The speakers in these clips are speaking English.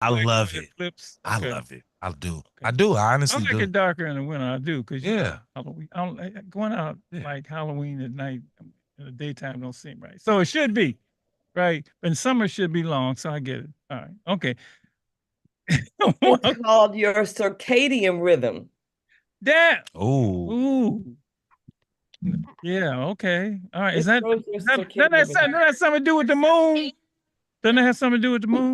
I Like love it it. flips. I Okay. love it. I do. I Okay. do. I I honestly like do. it darker in the winter. I do because Yeah. Halloween. I don't going out Yeah. like Halloween at night in the daytime don't seem right. So it should be right, and summer should be long. So I get it. All right. Okay. It's called your circadian rhythm. Damn. Oh. Ooh. Yeah. Okay. All right. It shows your Doesn't circadian rhythm. that have something to do with the moon? Doesn't it have something to do with the moon?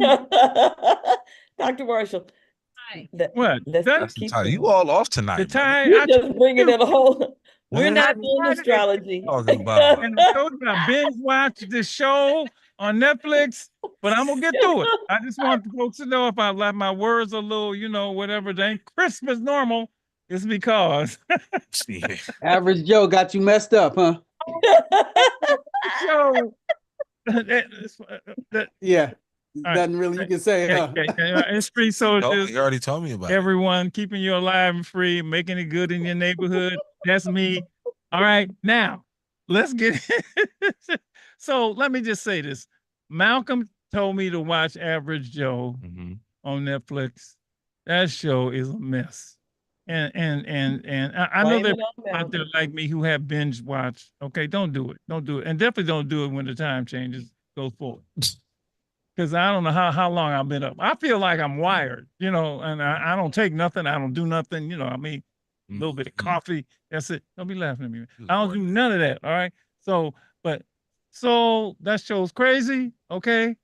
Dr. Marshall, What? let's That just That's the keep title. You going. all off the tonight, brother. time You're I told just bringing you. in a whole. We're Huh? I not doing tried it. astrology. Talking about. And I told you I binge watched this show on Netflix, but I'm gonna get through it. I just want the folks to know if I like my words a little, whatever they ain't crisp as normal, it's because Yeah. Average Joe got you messed up, huh? show that Yeah. all right. Nothing really you can say, Yeah, huh? yeah, yeah. It's free soldiers, You already told me about it. everyone keeping you alive and free, making it good in your neighborhood. That's me. All right, now let's get. So let me just say this: Malcolm told me to watch Average Joe Hmm. on Netflix. That show is a mess, and I know Blame there it are on people out there Malcolm. like me who have binge watched. Okay, don't do it. Don't do it, and definitely don't do it when the time changes goes forward. Because I don't know how long I've been up. I feel like I'm wired, and I don't take nothing. I don't do nothing. I mean, a little bit of coffee. That's it. Don't be laughing at me. He was I don't do working. none of that. All right. So, but so that show's crazy. Okay,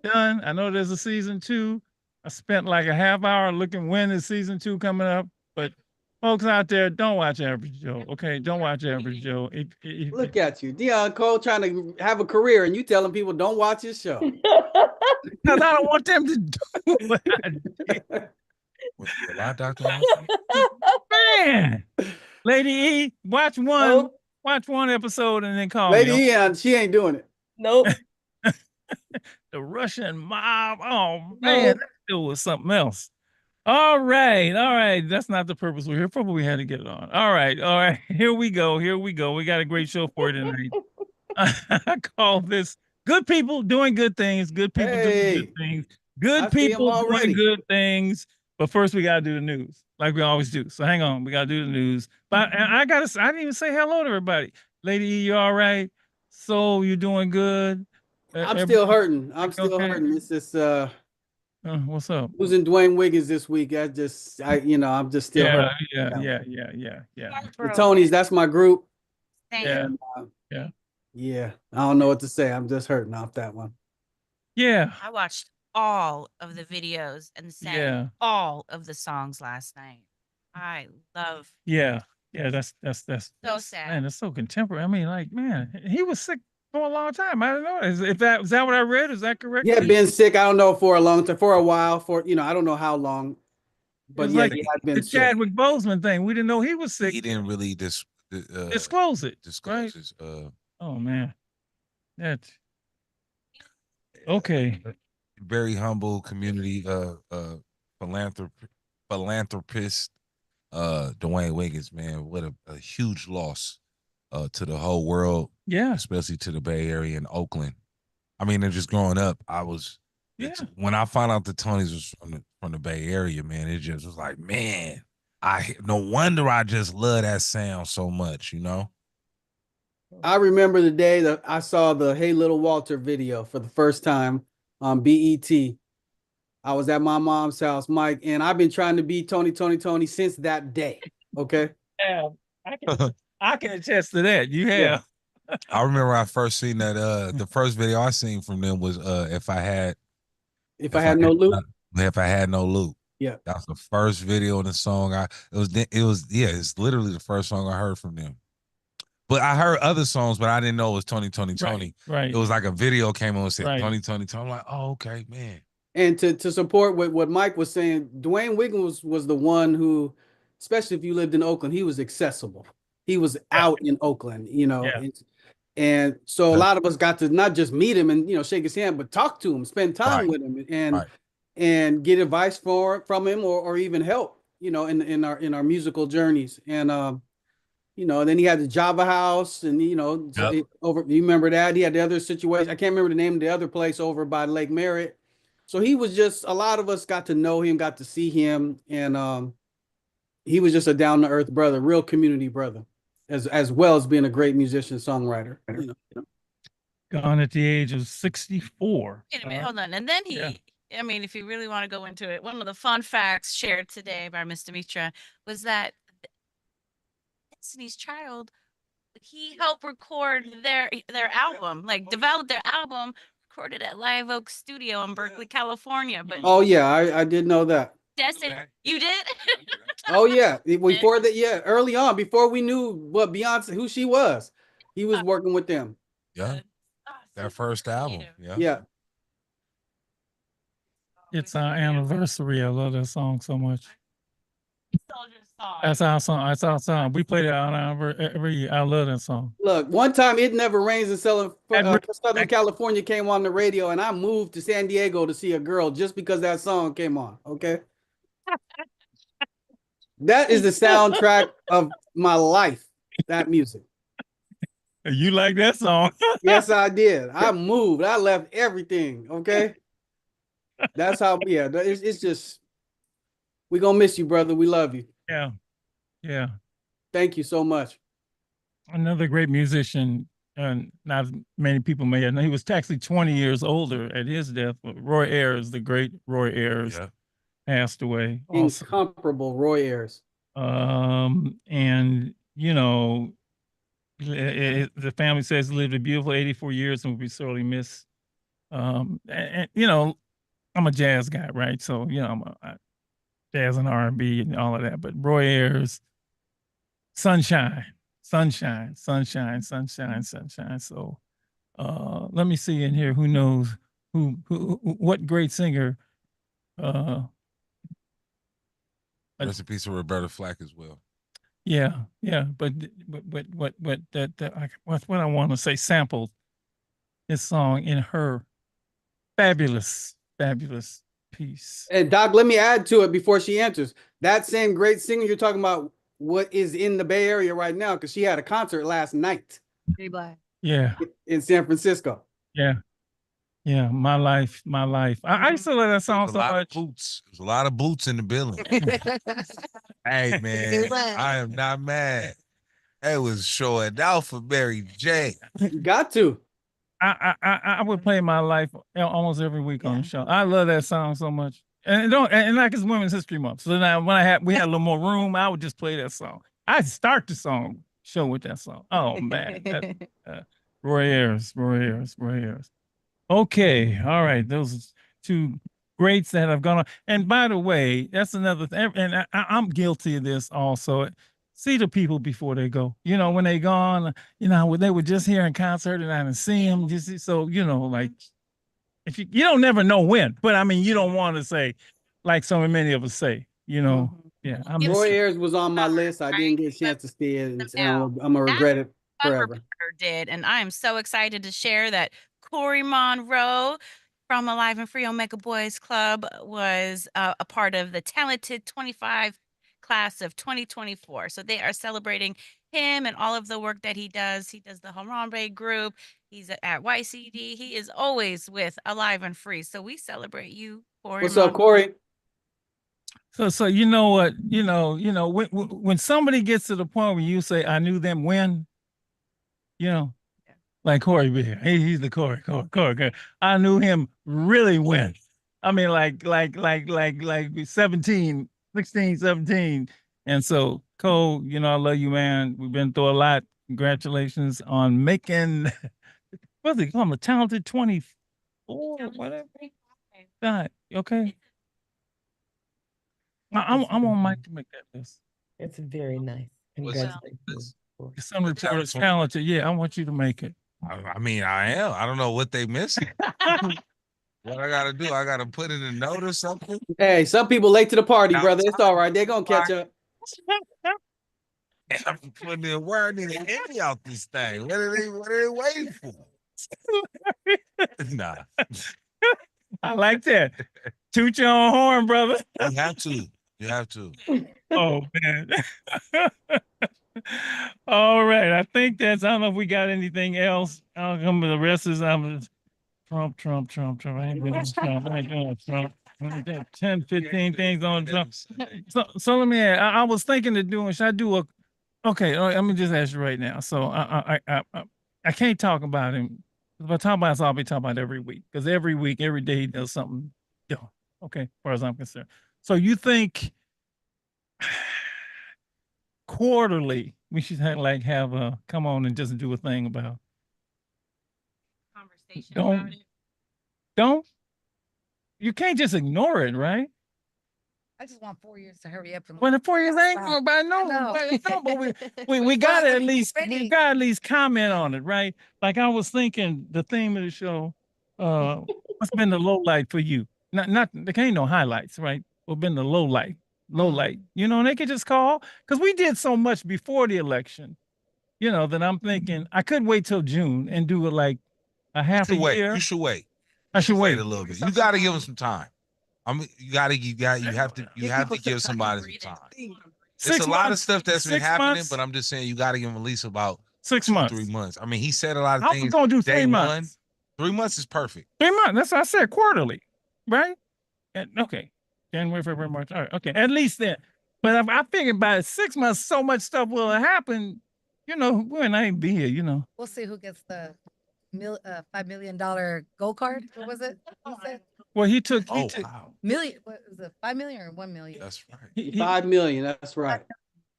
done. I know there's a season two. I spent like a half hour looking when is season two coming up. But folks out there, don't watch Average Joe. Okay, don't watch Average Joe. Look at you. Dion Cole trying to have a career and you telling people don't watch his show. Because I don't want them to do what I did. Was he a lie, Dr. Marshall? Man, Lady E, Nope. watch one episode and then call me. Lady Ian, she ain't doing it. Nope. The Russian mob. Oh man, Nope. that still was something else. All right. That's not the purpose we're here for, but we had to get it on. All right. Here we go. Here we go. We got a great show for you tonight. I call this good people doing good things, good people doing good Hey, things, I good see him people doing already. good things. But first, we got to do the news like we always do. So hang on. We got to do the news. But and I didn't even say hello to everybody. Lady E, you all right? So you doing good? I'm still Everybody hurting. I'm still okay? hurting. It's just What's up? losing Dwayne Wiggins this week. I'm just still Yeah, hurting. yeah, Yeah. yeah, yeah, yeah, yeah, The Tonys, that's my group. yeah, And yeah, yeah, I don't know what to say. I'm just hurting off that one. yeah, I watched all of the videos and sang yeah, all of the songs last night. I love yeah, yeah. That's so man. sad. That's so contemporary. I mean, like, man, he was sick for a long time. I don't know. If that is that what I read? Is that correct? Yeah, been sick. I don't know for a long time, for a while, I don't know how long, It but was yeah, like he had the been sick. Chadwick Boseman thing. We didn't know he was sick. He didn't really Disclose it, right? disclose his Oh man, that's okay. very humble community philanthropist Dwayne Wiggins, man. What a huge loss to the whole world, Yeah, especially to the Bay Area and Oakland. I mean, and just growing up, yeah, when I found out the Tonys was from the Bay Area, man, it just was like, man, I no wonder I just love that sound so much, you know? I remember the day that I saw the Hey Little Walter video for the first time on BET. I was at my mom's house, Mike, and I've been trying to be Tony since that day. Okay. yeah. I can I can attest to that. You Yeah. have. I remember I first seen that the first video I seen from them was If I if I had no had loop. not, if I had no loop. Yeah. That was the first video in the song. It's literally the first song I heard from them. But I heard other songs, but I didn't know it was Tony. Right, It was like a video came on and said right. Tony. I'm like, oh, okay, man. And to support what Mike was saying, Dwayne Wiggins was the one who, especially if you lived in Oakland, he was accessible. He was Yeah, out in Oakland, yeah, and so a Uh, lot of us got to not just meet him and shake his hand, but talk to him, spend time Right, with him, and right. get advice from him, or even help, in our musical journeys. And then he had the Java House, and Yep. over. You remember that? He had the other situation. I can't remember the name of the other place over by Lake Merritt. So he was just, a lot of us got to know him, got to see him, and he was just a down to earth brother, real community brother, as well as being a great musician, songwriter. You know. Gone at the age of 64. Wait a minute, hold on. And then he, Yeah. I mean, if you really want to go into it, one of the fun facts shared today by Mr. Mitra was that Destiny's Child, he helped record their album, like develop their album, recorded at Live Oak Studio in Berkeley, California. But Oh yeah, I did know that. Destiny, you did? Oh yeah, before that, yeah, early on, before we knew what Beyonce, who she was, he was working with them. Yeah. That first album. Yeah. Yeah. It's our anniversary. I love that song so much. Soldier song. That's our song. That's our song. We play it on every year. I love that song. Look, one time It Never Rains in Southern That- California came on the radio, and I moved to San Diego to see a girl just because that song came on. Okay. That is the soundtrack of my life, that music. You like that song? Yes, I did. I moved. I left everything. Okay. That's how, yeah, it's just, we're going to miss you, brother. We love you. Yeah. Yeah. Thank you so much. Another great musician, and not many people may have known. He was actually 20 years older at his death. But Roy Ayers, the great Roy Ayers, passed away. Also. Incomparable Roy Ayers. And, you know, the family says he lived a beautiful 84 years and will be sorely missed. And you know, I'm a jazz guy, right? So, you know, I'm a jazz and R&B and all of that. But Roy Ayers, sunshine. So, let me see in here. Who knows what great singer? Rest in peace to Roberta Flack as well. Yeah, but what I want to say, sampled his song in her fabulous piece. And Doc, let me add to it before she answers. That same great singer you're talking about, what is in the Bay Area right now, because she had a concert last night. Yeah. In San Francisco. Yeah. My life. I used to love that song so much. Boots. There's a lot of boots in the building. Hey man, I am not mad. It was showing out for Mary J. You got to. I would play My Life almost every week on the show. I love that song so much. And like it's Women's History Month. So now when we had a little more room, I would just play that song. I'd start the show with that song. Oh man. Roy Ayers. Okay. All right. Those two greats that have gone on. And by the way, that's another thing. And I'm guilty of this also. See the people before they go. You know, when they gone, you know, when they were just here in concert and I didn't see them. So, you know, like, if you don't never know when, but I mean, you don't want to say, like so many of us say, you know. Yeah. Roy Ayers was on my list. I didn't get a chance to see it. And I'm going to regret it forever. Did, and I am so excited to share that Corey Monroe from Alive and Free Omega Boys Club was a part of the Talented 25 class of 2024. So they are celebrating him and all of the work that he does. He does the Harambe group. He's at YCD. He is always with Alive and Free. So we celebrate you, Corey. What's up, Corey? So you know what, when somebody gets to the point where you say, I knew them when, you know, like Corey, he's the Corey. I knew him really when. I mean, like 16, 17. And so, Cole, you know, I love you, man. We've been through a lot. Congratulations on making, what's it called? The Talented 24, whatever. Right. Okay. I'm on mic to make that list. It's very nice. Congratulations. Some reporters talented. Yeah, I want you to make it. I mean, I am. I don't know what they missing. What I gotta do? I gotta put in a note or something. Hey, some people late to the party, brother. It's all right. They're gonna catch up. I'm putting in word in the out this thing. What are they waiting for? Nah. I like that. Toot your own horn, brother. You have to. Oh man. All right. I think I don't know if we got anything else. I'll come to the rest of Trump. I ain't doing Trump. I ain't doing Trump. 10, 15 things on Trump. So let me ask, I was thinking of doing, should I do a, okay, let me just ask you right now. So I can't talk about him. If I talk about it, I'll be talking about it every week. Because every week, every day he does something. Yeah. Okay, as far as I'm concerned. So you think quarterly we should have a come on and just do a thing about Conversation Don't- about it. don't you can't just ignore it, right? I just want 4 years to hurry up and. Well, the 4 years ain't Stop. going by no, No. but we got to at least we Ready. got to at least comment on it, right? Like I was thinking, the theme of the show, what's been the low light for you? Not there ain't no highlights, right? What's been the low light? Low light, you know, and they could just call because we did so much before the election, you know, that I'm thinking I could wait till June and do it like a half a You should wait. year. You should wait. I should wait. A little bit. You got to give him some time. I mean, you have to give somebody some time. There's a lot of stuff that's been 6 happening, months? but I'm just saying you got to give him at least about 6 2, months. 3 months. I mean, he said a lot of I was things. gonna do Day 3 one, months. 3 months is perfect. 3 months. That's what I said, quarterly, right? And, okay, January, February, March. All right, okay, at least then. But if I figured by 6 months, so much stuff will have happened. You know, when I ain't be here, you know. We'll see who gets the $5 million gold card. What was it? Who said? Well, he took. Oh wow, Million. What was it? 5 million or 1 million? that's right. he- 5 million. That's right.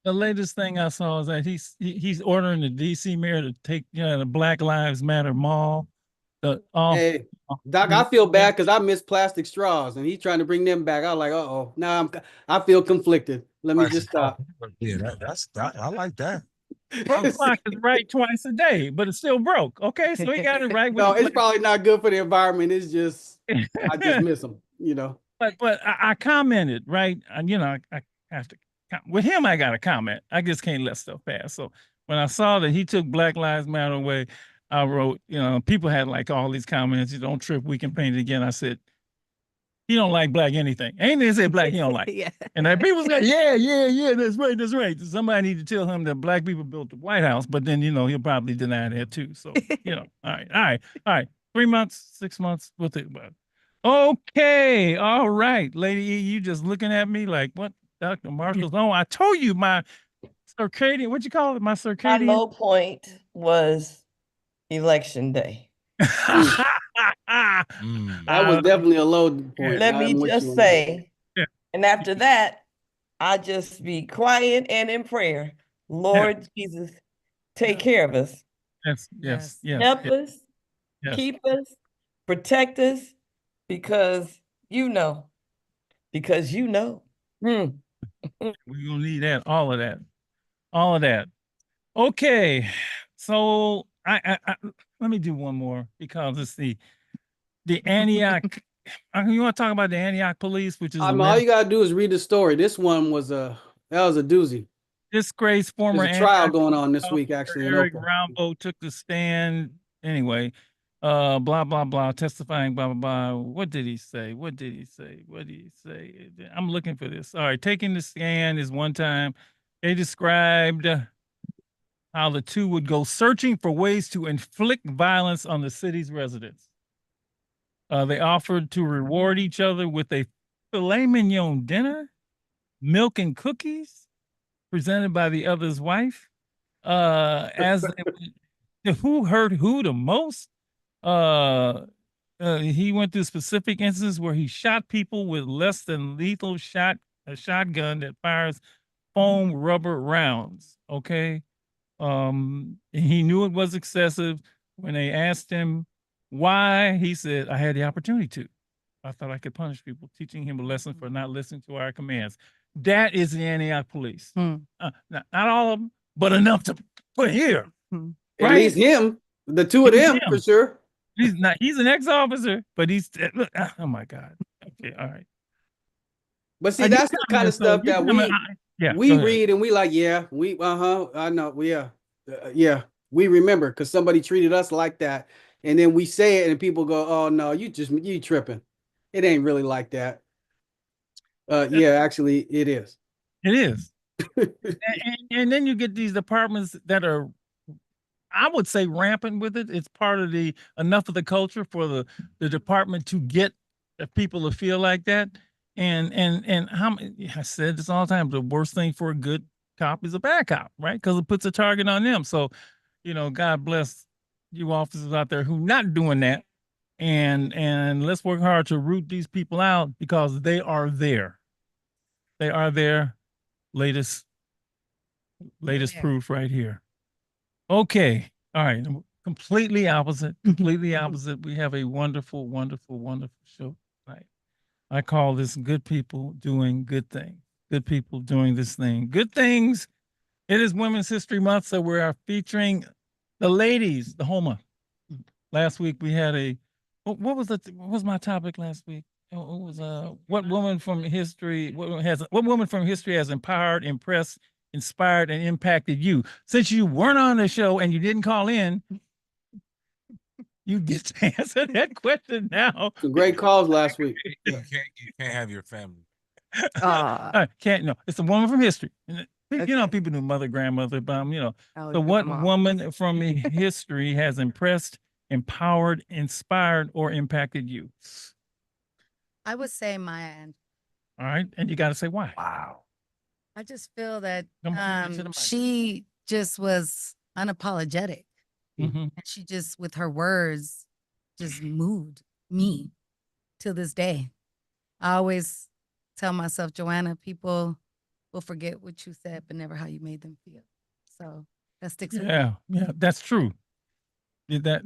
the latest thing I saw is that he's ordering the DC mayor to take the Black Lives Matter mall. Hey, Doc, I feel bad because I miss plastic straws, and he's trying to bring them back. I was like, uh-oh. Now I feel conflicted. Let me just stop. Yeah, I like that. Broke clock is right twice a day, but it's still broke. Okay, so he got it right. No, with the it's probably not good for the environment. It's just I just miss them, you know. But I commented, right? And you know, I have to with him. I got to comment. I just can't let stuff pass. So when I saw that he took Black Lives Matter away, I wrote, you know, people had like all these comments. You don't trip. We can paint it again. I said, he don't like black anything. Ain't they say black he don't like. Yeah. And then people say, yeah, that's right, that's right. Somebody need to tell him that black people built the White House, but then, you know, he'll probably deny that too. So, you know, all right. 3 months, 6 months, we'll think about it. Okay, all right, Lady E, you just looking at me like, what, Dr. Marshall's on? I told you my circadian, what you call it, my My circadian? low point was election day. Mm. That was definitely a low point. Let I'm me with just you on that. say, Yeah. and after that, I just be quiet and in prayer. Lord Jesus, take care of us, Yes. help us, yes. keep us, protect us, because you know. Hmm. We're gonna need that, all of that. Okay, so I let me do one more because it's the Antioch. You want to talk about the Antioch police, which is I a mean, all you gotta do is read the story. This one was that was a doozy. disgraced former There's a trial Antioch going on this officer week, actually, in Eric Oakland. Rambo took the stand anyway. Blah blah blah, testifying. Blah blah blah. What did he say? I'm looking for this. All right, taking the stand is one time. They described how the two would go searching for ways to inflict violence on the city's residents. They offered to reward each other with a filet mignon dinner, milk and cookies, presented by the other's wife. As who hurt who the most? He went through specific instances where he shot people with less than lethal a shotgun that fires foam rubber rounds. Okay. He knew it was excessive. When they asked him why, he said, I had the opportunity to. I thought I could punish people, teaching him a lesson for not listening to our commands. That is the Antioch police. Not all of them, but enough to put here. At least him, the two of them, for sure. He's an ex-officer, but he's, oh my God. Okay, all right. But see, that's the kind of stuff that we read and we like, I know, yeah, we remember because somebody treated us like that, and then we say it and people go, oh no, you tripping. It ain't really like that. Yeah, actually it is. It is. and then you get these departments that are, I would say rampant with it. It's part of enough of the culture for the department to get people to feel like that. And I said this all the time, the worst thing for a good cop is a bad cop, right? Because it puts a target on them. So, God bless you officers out there who not doing that. And let's work hard to root these people out because they are there. They are there. Latest proof right here. Okay. All right. Completely opposite. Completely opposite. We have a wonderful, wonderful, wonderful show tonight. I call this good people doing good things. Good people doing this thing. Good things. It is Women's History Month, so we are featuring the ladies, the whole month. Last week we had what was my topic last week? It was what woman from history has empowered, impressed, inspired, and impacted you? Since you weren't on the show and you didn't call in, you get to answer that question now. Some great calls last week. You can't have your family. Can't no. It's a woman from history. People knew mother, grandmother, so what woman from history has impressed, empowered, inspired, or impacted you? I would say Maya Angelou. All right, and you got to say why. Wow. I just feel that Come on, to the mic. she just was unapologetic. Mhm. And she just, with her words, just moved me to this day. I always tell myself, Joanna, people will forget what you said, but never how you made them feel. So that sticks with me. Yeah, that's true. Did that?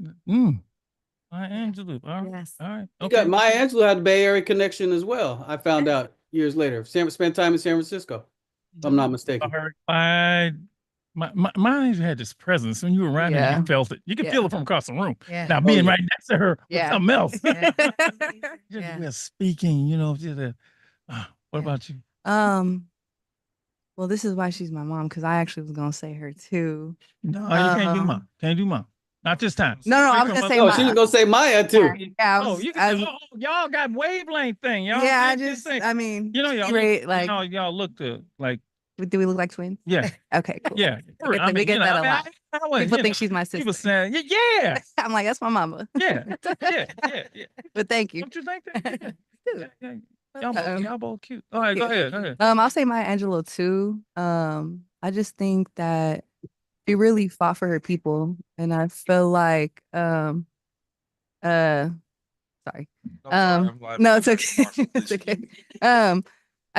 Maya Angelou. All right. Yes. All right. You got Maya Angelou had the Bay Area connection as well. I found out years later. Spent time in San Francisco, if I'm not mistaken. Maya had this presence when you were around her, you felt it. You could feel it from across the room. Yeah. Now being right next to her with something else. Yeah. We're speaking, what about you? Well, this is why she's my mom, because I actually was gonna say her too. No, you can't do mom. Can't do mom. Not this time. No, I was gonna say Oh, she was gonna say Maya too. Yeah, y'all got wavelength thing. Y'all yeah, I mean, y'all great, like, y'all look like. do we look like twins? Yeah. Okay, cool. Yeah. We get that a lot. People think she's my sister. People saying, yeah. I'm like, that's my mama. Yeah. But thank you. Don't you think that? Y'all both cute. All right, go ahead. I'll say Maya Angelou too. I just think that she really fought for her people, and I feel like sorry. No, it's okay. It's okay. I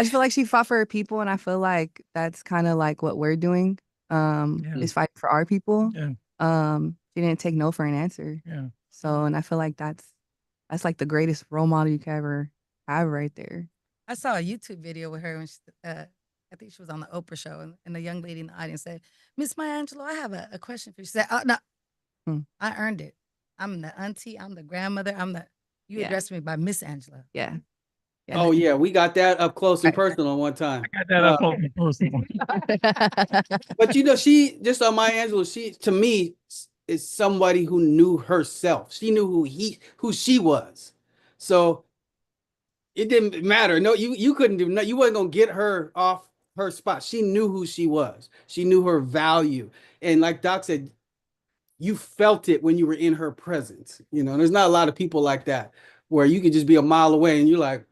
just feel like she fought for her people, and I feel like that's kind of like what we're doing. Is fighting for our people. Yeah. She didn't take no for an answer. Yeah. So, and I feel like that's like the greatest role model you could ever have right there. I saw a YouTube video with her when she, I think she was on the Oprah show, and the young lady in the audience said, "Miss Maya Angelou, I have a question for you." She said, "Oh no, I earned it. I'm the auntie. I'm the grandmother. You addressed me by Miss Angelou." Yeah. Oh yeah, we got that up close and personal one time. I got that up close and personal. But she just on Maya Angelou, she to me is somebody who knew herself. She knew who she was. So it didn't matter. No, you couldn't do no, you wasn't gonna get her off her spot. She knew who she was. She knew her value. And like Doc said, you felt it when you were in her presence. There's not a lot of people like that where you could just be a mile away and you're like,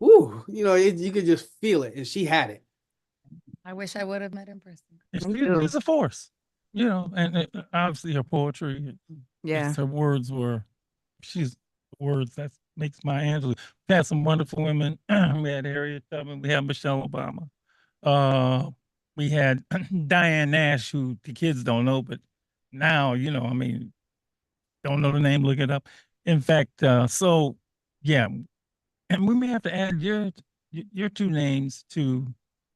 ooh, you could just feel it. And she had it. I wish I would have met in person. It's a force, and obviously her poetry, her words she's words that makes Maya Angelou. We had some wonderful women. We had Harriet Tubman, we had Michelle Obama. We had Diane Nash, who the kids don't know, but now, don't know the name, look it up. In fact, so yeah, and we may have to add your two names to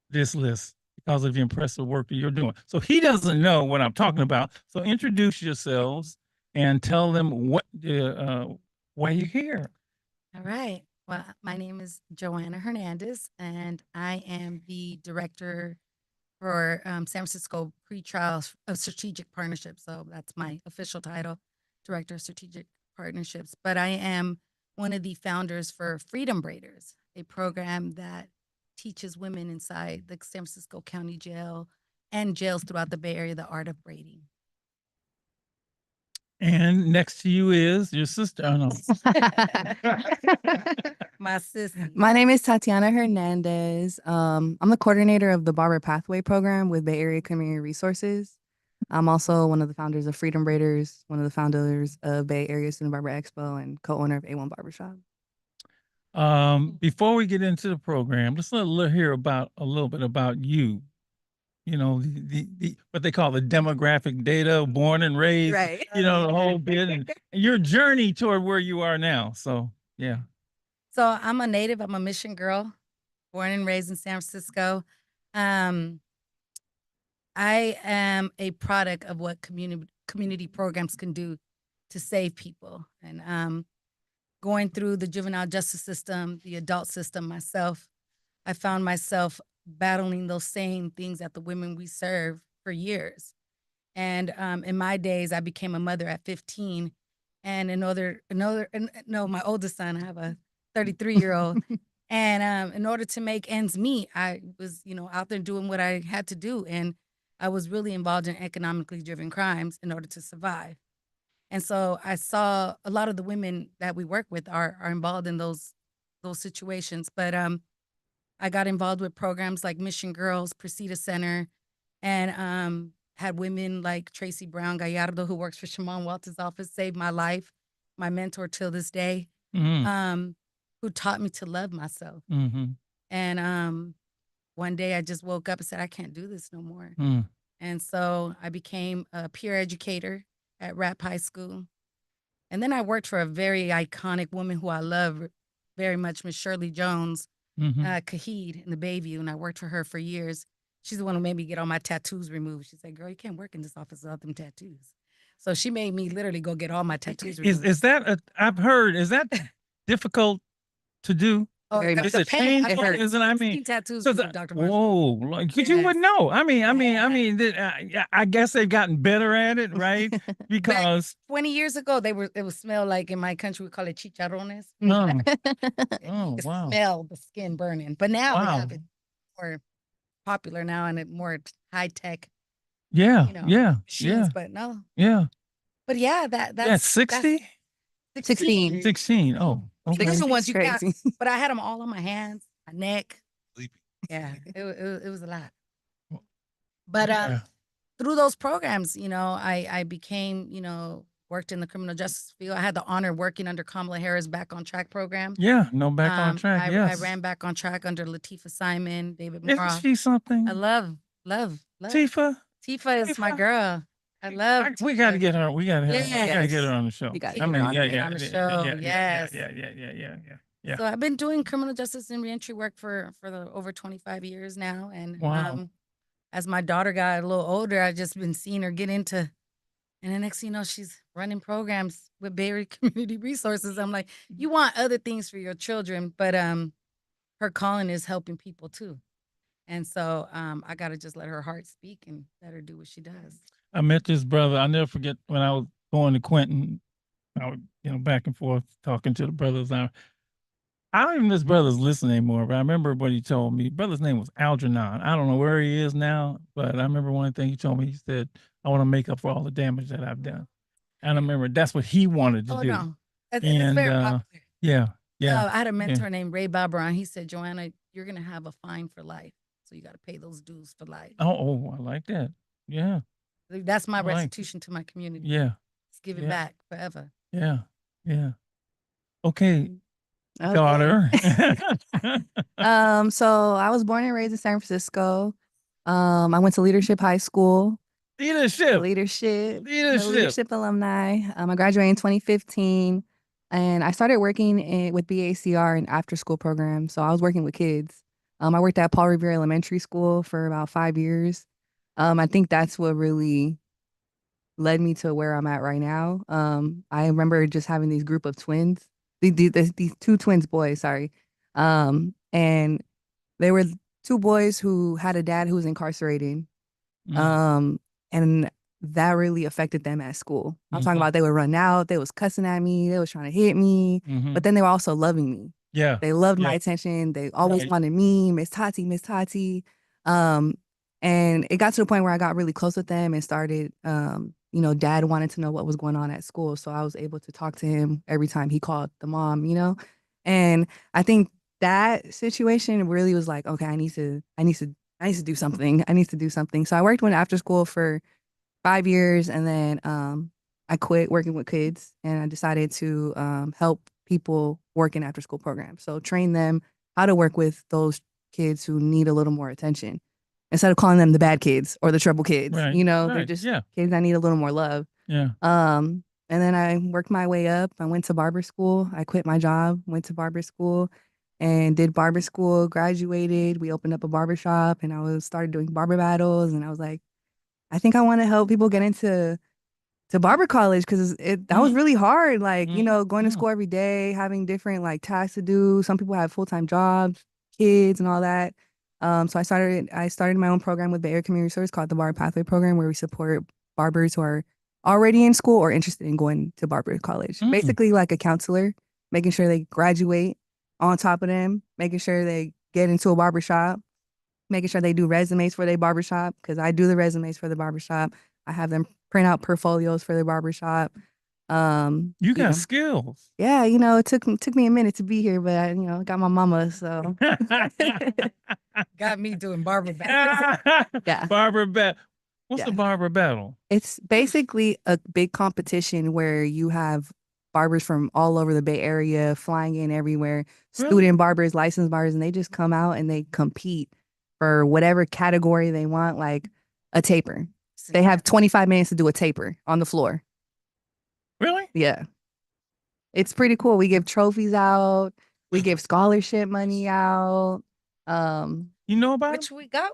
this list because of the impressive work that you're doing. So he doesn't know what I'm talking about. So introduce yourselves and tell them why you're here. All right. Well, my name is Joanna Hernandez, and I am the director for San Francisco Pretrial of Strategic Partnerships. So that's my official title, Director of Strategic Partnerships. But I am one of the founders for Freedom Braiders, a program that teaches women inside the San Francisco County Jail and jails throughout the Bay Area the art of braiding. And next to you is your sister. Oh, no. My sister. My name is Tatiana Hernandez. I'm the coordinator of the Barber Pathway program with Bay Area Community Resources. I'm also one of the founders of Freedom Braiders, one of the founders of Bay Area Student Barber Expo, and co-owner of A1 Barbershop. Before we get into the program, let's hear about a little bit about you. You know, the what they call the demographic data, born and raised, Right. you know, the whole bit, and your journey toward where you are now. So, yeah. So I'm a native. I'm a Mission girl, born and raised in San Francisco. I am a product of what community programs can do to save people. And going through the juvenile justice system, the adult system myself, I found myself battling those same things that the women we serve for years. And in my days, I became a mother at 15. And my oldest son, I have a 33-year-old. And in order to make ends meet, I was, out there doing what I had to do. And I was really involved in economically driven crimes in order to survive. And so I saw a lot of the women that we work with are involved in those situations. But I got involved with programs like Mission Girls, Presida Center, and had women like Tracy Brown Gallardo, who works for Shimon Walter's office, saved my life, my mentor till this day, who taught me to love myself. And one day I just woke up and said, I can't do this no more. And so I became a peer educator at Rap High School. And then I worked for a very iconic woman who I love very much, Miss Shirley Jones, Kahid in the Bayview, and I worked for her for years. She's the one who made me get all my tattoos removed. She said, girl, you can't work in this office without them tattoos. So she made me literally go get all my tattoos removed. Is that, I've heard, is that difficult to do? Oh, Is it painful? Isn't I mean, tattoos so removed, Dr. Marshall. whoa, like, because you wouldn't know. I guess they've gotten better at it, right? Because 20 years ago, it would smell like, in my country, we call it chicharrones. Oh, wow. Smell the skin burning. But now we Wow. have it more popular now and it more high tech. Yeah, Machines, but no. yeah. But yeah, that's 60? 16. 16. Oh, okay. These are the ones you got. Crazy. But I had them all on my hands, my neck. Sleepy. Yeah, it was a lot. But through those programs, I became, worked in the criminal justice field. I had the honor of working under Kamala Harris' Back on Track program. Yeah, no, Back on Track, yes. I ran Back on Track under Latifah Simon, David Isn't Moroff. she something? I love. Tifa? Tifa is my girl. I love. We got to get her. We got to Yes. get her on the show. We gotta get her on the show, Yeah. So I've been doing criminal justice and reentry work for over 25 years now. And Wow. as my daughter got a little older, I've just been seeing her get into, and the next thing you know, she's running programs with Bay Area Community Resources. I'm like, you want other things for your children, but her calling is helping people too. And so I got to just let her heart speak and let her do what she does. I met this brother. I'll never forget when I was going to Quentin. I would, back and forth talking to the brothers. I don't even know if this brother's listening anymore, but I remember what he told me. Brother's name was Algernon. I don't know where he is now, but I remember one thing he told me. He said, I want to make up for all the damage that I've done. And I remember that's what he wanted to do. No. It's very popular. Yeah. I had a mentor named Ray Babron. He said, Joanna, you're going to have a fine for life. So you got to pay those dues for life. Oh, I like that. Yeah. That's my restitution to my community. Yeah. It's giving back forever. Yeah. Okay. Daughter. So I was born and raised in San Francisco. I went to Leadership High School. Leadership alumni. I graduated in 2015, and I started working with BACR in after school program. So I was working with kids. I worked at Paul Revere Elementary School for about 5 years. I think that's what really led me to where I'm at right now. I remember just having these group of twins, these two twins boys, sorry. And they were two boys who had a dad who was incarcerated. And that really affected them at school. I'm talking about they would run out, they was cussing at me, they was trying to hit me, but then they were also loving me. Yeah. They loved my attention. They always wanted me, Miss Tati. And it got to the point where I got really close with them and started dad wanted to know what was going on at school. So I was able to talk to him every time he called the mom, and I think that situation really was like, okay, I need to do something. I need to do something. So I worked with after school for 5 years, and then I quit working with kids, and I decided to help people work in after school programs. So train them how to work with those kids who need a little more attention instead of calling them the bad kids or the trouble kids. Right, They're right, just yeah. kids that need a little more love. Yeah. And then I worked my way up. I went to barber school. I quit my job, went to barber school, and did barber school, graduated. We opened up a barber shop, and I started doing barber battles. And I was like, I think I want to help people get into barber college, because that was really hard. Like, going to school every day, having different like tasks to do. Some people have full-time jobs, kids, and all that. So I started my own program with Bay Area Community Service called the Barber Pathway Program, where we support barbers who are already in school or interested in going to barber college. Basically like a counselor, making sure they graduate on top of them, making sure they get into a barber shop, making sure they do resumes for their barbershop, because I do the resumes for the barbershop. I have them print out portfolios for their barbershop. You got skills. Yeah, it took me a minute to be here, but I, got my mama, so Got me doing barber battle. yeah. Barber battle. What's the barber battle? It's basically a big competition where you have barbers from all over the Bay Area flying in everywhere, student barbers, licensed barbers, and they just come out and they compete for whatever category they want, like a taper. They have 25 minutes to do a taper on the floor. Really? Yeah. It's pretty cool. We give trophies out. We give scholarship money out. You know about which we got?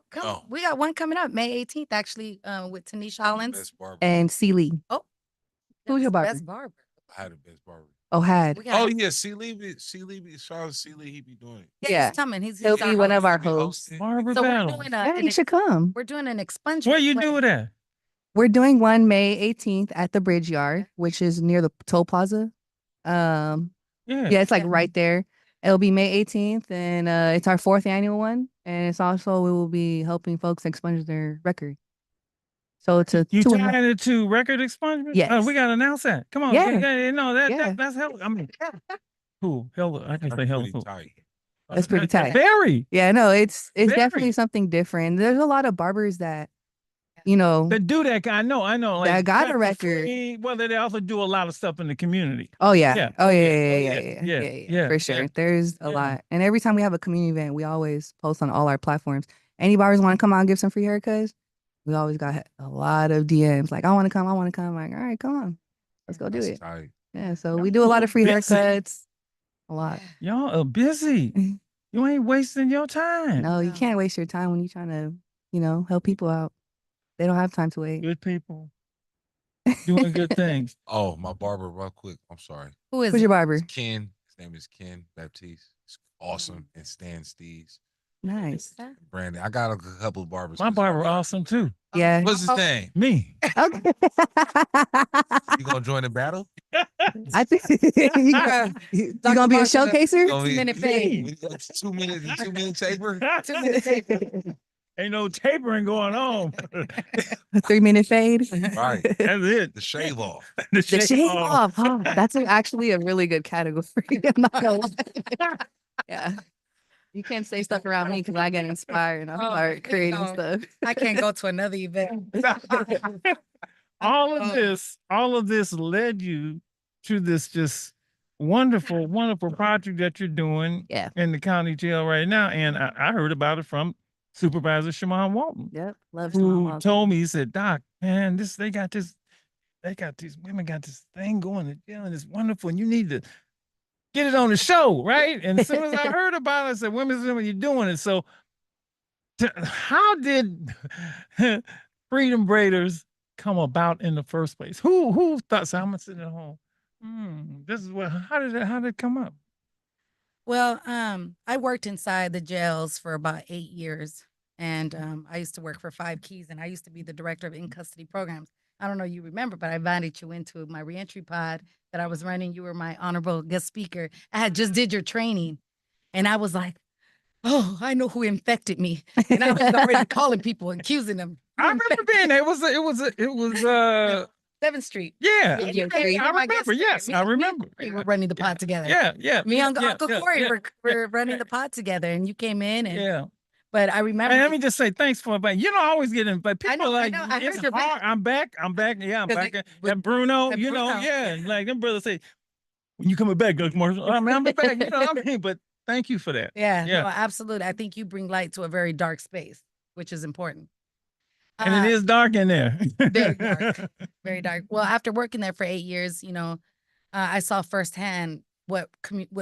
We got one coming up May 18th, actually, with Tanisha Hollins and C. Lee. Oh, who's your barber? best barber? I had the best barber. Oh, had. Oh yeah, C. Lee, Charles C. Lee, he be doing it. Yeah, he's coming. He'll be one of our hosts. barber So battle? we're doing Yeah, you should come. We're doing an expungement. Where you do it at? We're doing one May 18th at the Bridge Yard, which is near the Toll Plaza. Yeah, it's like right there. It'll be May 18th, and it's our 4th annual one. And it's also, we will be helping folks expunge their record. So it's a You tying it to record expungement? Yes. We gotta announce that. Come on. Yeah. No, that's hell. I mean, cool. Hell, I can say hell. That's pretty tight. Very. Yeah, no, it's definitely something different. There's a lot of barbers that, that do that. I know. Like, that got a record. Well, they also do a lot of stuff in the community. Oh yeah. Yeah. For sure. Yeah. There's a lot. And every time we have a community event, we always post on all our platforms. Any barbers want to come out and give some free haircuts? We always got a lot of DMs like, I want to come. I'm like, all right, come on. Let's go do it. Tight. Yeah. So we do a lot of free haircuts. A lot. Y'all are busy. You ain't wasting your time. No, you can't waste your time when you're trying to, help people out. They don't have time to wait. Good people doing good things. Oh, my barber, real quick. I'm sorry. Who's your barber? It's Ken. His name is Ken Baptiste. It's awesome. And Stan Steves. Nice. Brandon, I got a couple of barbers. My barber awesome too. Yeah. What's his name? Me. Okay. You gonna join the battle? I think you gonna be a showcaser? 2-minute fade. 2 minute taper. 2-minute fade. Ain't no tapering going on. 3-minute fade. Right. That's it. The shave off. The shave off. Huh? That's actually a really good category. I'm not gonna lie. Yeah. You can't say stuff around me because I get inspired and I start creating stuff. I can't go to another event. all of this led you to this just wonderful project that you're doing in the county jail right now. And I heard about it from Supervisor Shimon Walton. Yep. Love who told me, he said, Doc, man, these women got this thing going to jail and it's wonderful. And you need to get it on the show, right? And as soon as I heard about it, I said, women, you're doing it. So how did Freedom Braiders come about in the first place? Who thought, so I'm sitting at home. This is how did it come up? Well, I worked inside the jails for about 8 years. And I used to work for 5 Keys, and I used to be the director of in-custody programs. I don't know you remember, but I invited you into my reentry pod that I was running. You were my honorable guest speaker. I had just did your training, and I was like, oh, I know who infected me. And I was already calling people, accusing them. I remember being there. It was 7th Street. Yeah, Yeah, I remember. Yes, I remember. We were running the pod together. Yeah. Me and yeah, Uncle yeah, Corey yeah, were running the pod together, and you came in, and Yeah. but I remember. And let me just say thanks for but I always get in, but people know, are I like, know, I it's heard you're hard. back. I'm back. Yeah, I'm 'Cause back. they- And Bruno, and Bruno. yeah. Like them brothers say, when you coming back, Doug Marshall? I'm back, I mean, but thank you for that. Yeah, Yeah. no, absolutely. I think you bring light to a very dark space, which is important. And it is dark in there. Very dark, very dark. Well, after working there for 8 years, I saw firsthand what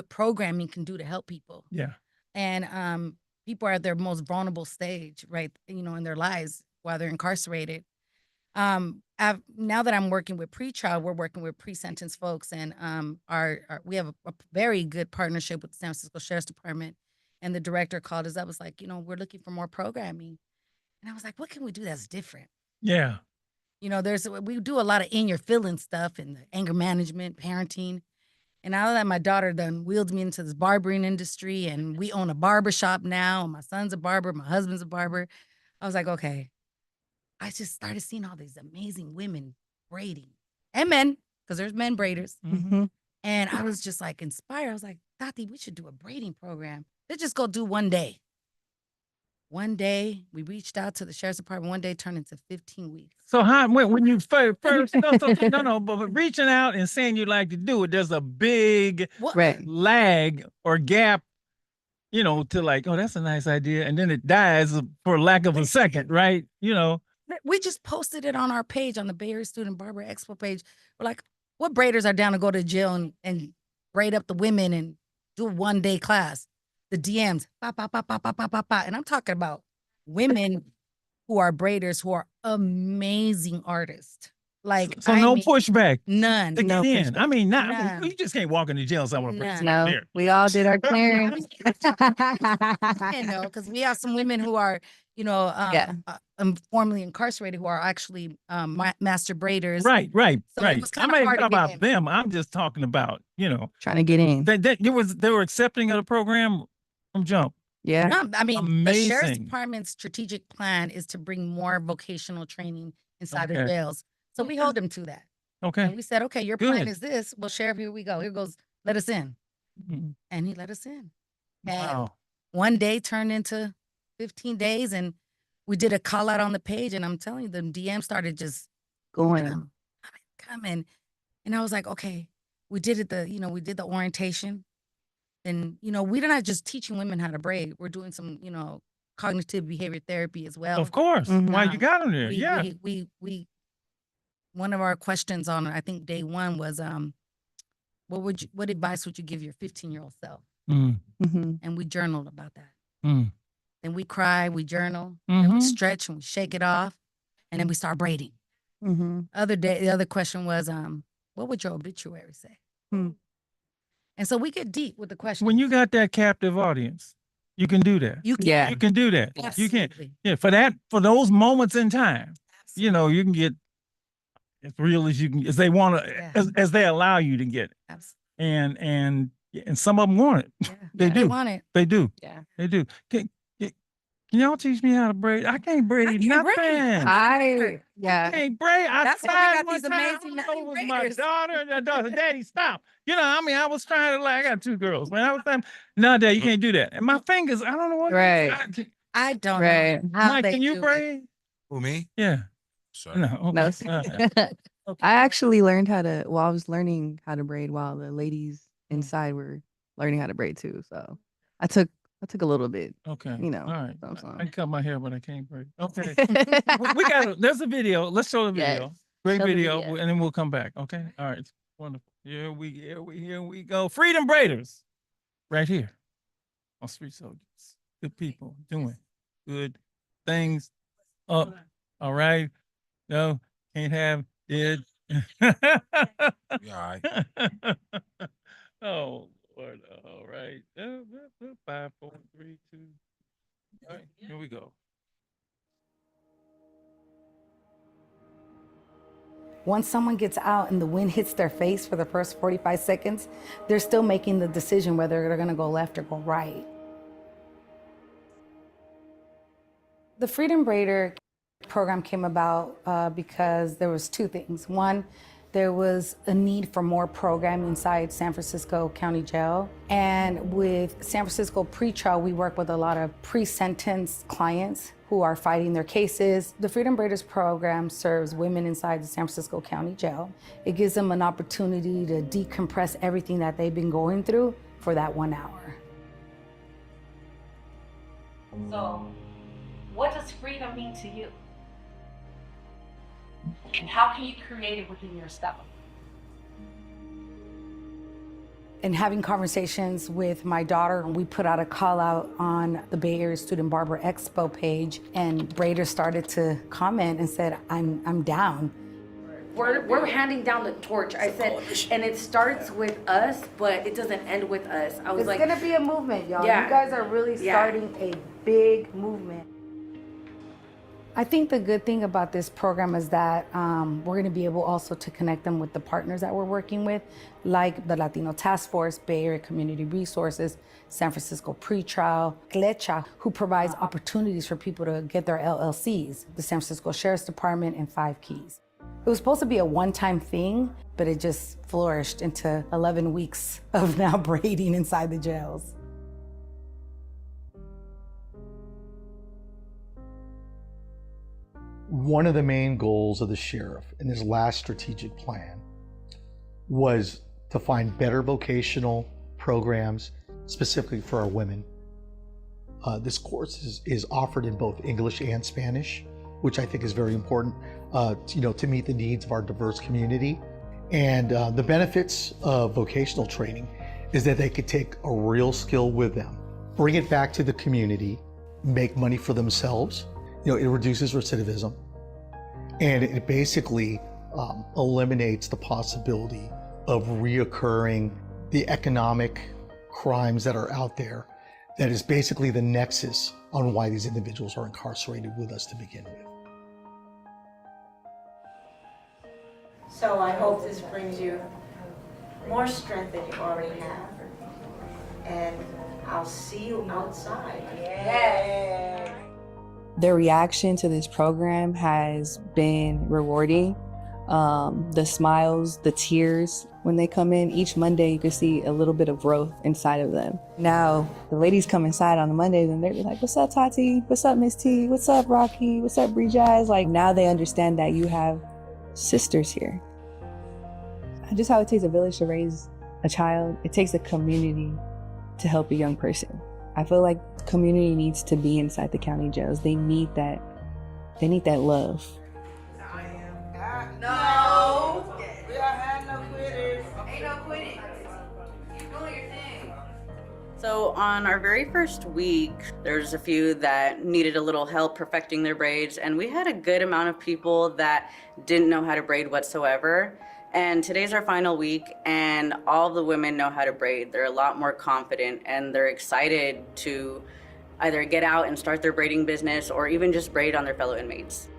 programming can do to help people. Yeah. And people are at their most vulnerable stage, right? In their lives while they're incarcerated. Now that I'm working with pretrial, we're working with pre-sentence folks, and we have a very good partnership with the San Francisco Sheriff's Department. And the director called us up, was like, we're looking for more programming. And I was like, what can we do that's different? Yeah. We do a lot of in your feelings stuff and anger management, parenting. And now that my daughter done wheeled me into this barbering industry, and we own a barber shop now, and my son's a barber, my husband's a barber, I was like, okay. I just started seeing all these amazing women braiding, and men, because there's men braiders. Mm-hmm. And I was just like inspired. I was like, Tati, we should do a braiding program. Let's just go do one day. One day, we reached out to the Sheriff's Department. One day turned into 15 weeks. So when you first no, but reaching out and saying you like to do it, there's a big lag or gap, to like, oh, that's a nice idea, and then it dies for lack of a second, right? We just posted it on our page, on the Bay Area Student Barber Expo page. We're like, what braiders are down to go to jail and braid up the women and do a one-day class? The DMs, bah, bah, bah, bah, bah, bah, bah, bah. And I'm talking about women who are braiders who are amazing artists. Like, so no pushback. None. To get in. Pushback. I mean, None. you just can't walk into jail and say, I want to braid. No, we all did our clearance. Because we have some women who are, formerly incarcerated, who are actually master braiders. Right. So it was I'm kinda not hard talking to get about in. them. I'm just talking about, trying to get in. They were accepting of the program from jump. Yeah. No, I mean, the Sheriff's Amazing. Department's strategic plan is to bring more vocational training inside of Okay. jails. So we hold them to that. Okay. And we said, okay, your plan Good. is this. Well, Sheriff, here we go. Here goes, let us in. Mhm. And he let us in. And Wow. one day turned into 15 days, and we did a call out on the page, and I'm telling you, the DM started just Going. coming. And I was like, okay, we did it, we did the orientation. And, we're not just teaching women how to braid. We're doing some, cognitive behavior therapy as well. Of course. Mhm. Why you got them there? We one of our questions on, I think, day one was, what advice would you give your 15-year-old self? Mm. Mm-hmm. And we journaled about that. Mm. And we cry, we journal, and we Mhm. stretch and we shake it off, and then we start braiding. Mm-hmm. The other question was, what would your obituary say? Hmm. And so we get deep with the question. When you got that captive audience, you can do that. you can, Yeah. You can do that. You can. absolutely. Yeah. For those moments in time, you can get as real as you can, as they want to, Yeah. as they allow you to get it. Absolutely. And some of them want it. Yeah. They do. want it. They do. Yeah. They do. Can y'all teach me how to braid? I can't braid can't nothing. braid. I Yeah. can't braid. I That's why we tried got one these time. I amazing don't know, it was my braiders. daughter and her daughter. Daddy, stop. I was trying to I got two girls. Man, I was trying. No, Dad, you can't do that. And my fingers, I don't know what. Right. I don't Right. know how Mike, they can you do it. braid? Who, me? Yeah. Sorry. No. Okay. No. Okay. I actually learned I was learning how to braid while the ladies inside were learning how to braid too. So I took a little bit. Okay. All right. some. I can cut my hair, but I can't braid. Okay. There's a video. Let's show the video. Yes. Great Show the video, video. and then we'll come back. Okay. All right. It's wonderful. Here we go. Freedom Braiders. Right here. On Street Soldiers. Good people doing good things. All right. No, can't have it. Yeah, all right. Oh Lord. All right. 5, 4, 3, 2. All right, here we go. Once someone gets out and the wind hits their face for the first 45 seconds, they're still making the decision whether they're going to go left or go right. The Freedom Braider Program came about because there was two things. One, there was a need for more programming inside San Francisco County Jail. And with San Francisco pretrial, we work with a lot of pre-sentence clients who are fighting their cases. The Freedom Braiders program serves women inside the San Francisco County Jail. It gives them an opportunity to decompress everything that they've been going through for that 1 hour. So, what does freedom mean to you? And how can you create it within yourself? And having conversations with my daughter, we put out a call out on the Bay Area Student Barber Expo page, and Braiders started to comment and said, I'm down. We're handing down the torch. I said, and it starts with us, but it doesn't end with us. I was It's like, gonna be a movement, y'all. Yeah. You guys are really starting a big movement. I think the good thing about this program is that we're going to be able also to connect them with the partners that we're working with, like the Latino Task Force, Bay Area Community Resources, San Francisco Pretrial, CLECHA, who provides opportunities for people to get their LLCs, the San Francisco Sheriff's Department, and 5 Keys. It was supposed to be a one-time thing, but it just flourished into 11 weeks of now braiding inside the jails. One of the main goals of the sheriff in his last strategic plan was to find better vocational programs specifically for our women. This course is offered in both English and Spanish, which I think is very important, to meet the needs of our diverse community. And the benefits of vocational training is that they could take a real skill with them, bring it back to the community, make money for themselves. It reduces recidivism, and it basically eliminates the possibility of reoccurring the economic crimes that are out there. That is basically the nexus on why these individuals are incarcerated with us to begin with. So I hope this brings you more strength than you already have. And I'll see you outside. Yeah. Their reaction to this program has been rewarding. The smiles, the tears, when they come in each Monday, you can see a little bit of growth inside of them. Now, the ladies come inside on the Mondays and they're like, what's up, Tati? What's up, Miss T? What's up, Rocky? What's up, Bree Jazz? Like, now they understand that you have sisters here. Just how it takes a village to raise a child, it takes a community to help a young person. I feel like community needs to be inside the county jails. They need that love. No, we don't have no quitters. Ain't no quitting. Keep doing your thing. So on our very first week, there's a few that needed a little help perfecting their braids, and we had a good amount of people that didn't know how to braid whatsoever. And today's our final week, and all the women know how to braid. They're a lot more confident, and they're excited to either get out and start their braiding business or even just braid on their fellow inmates.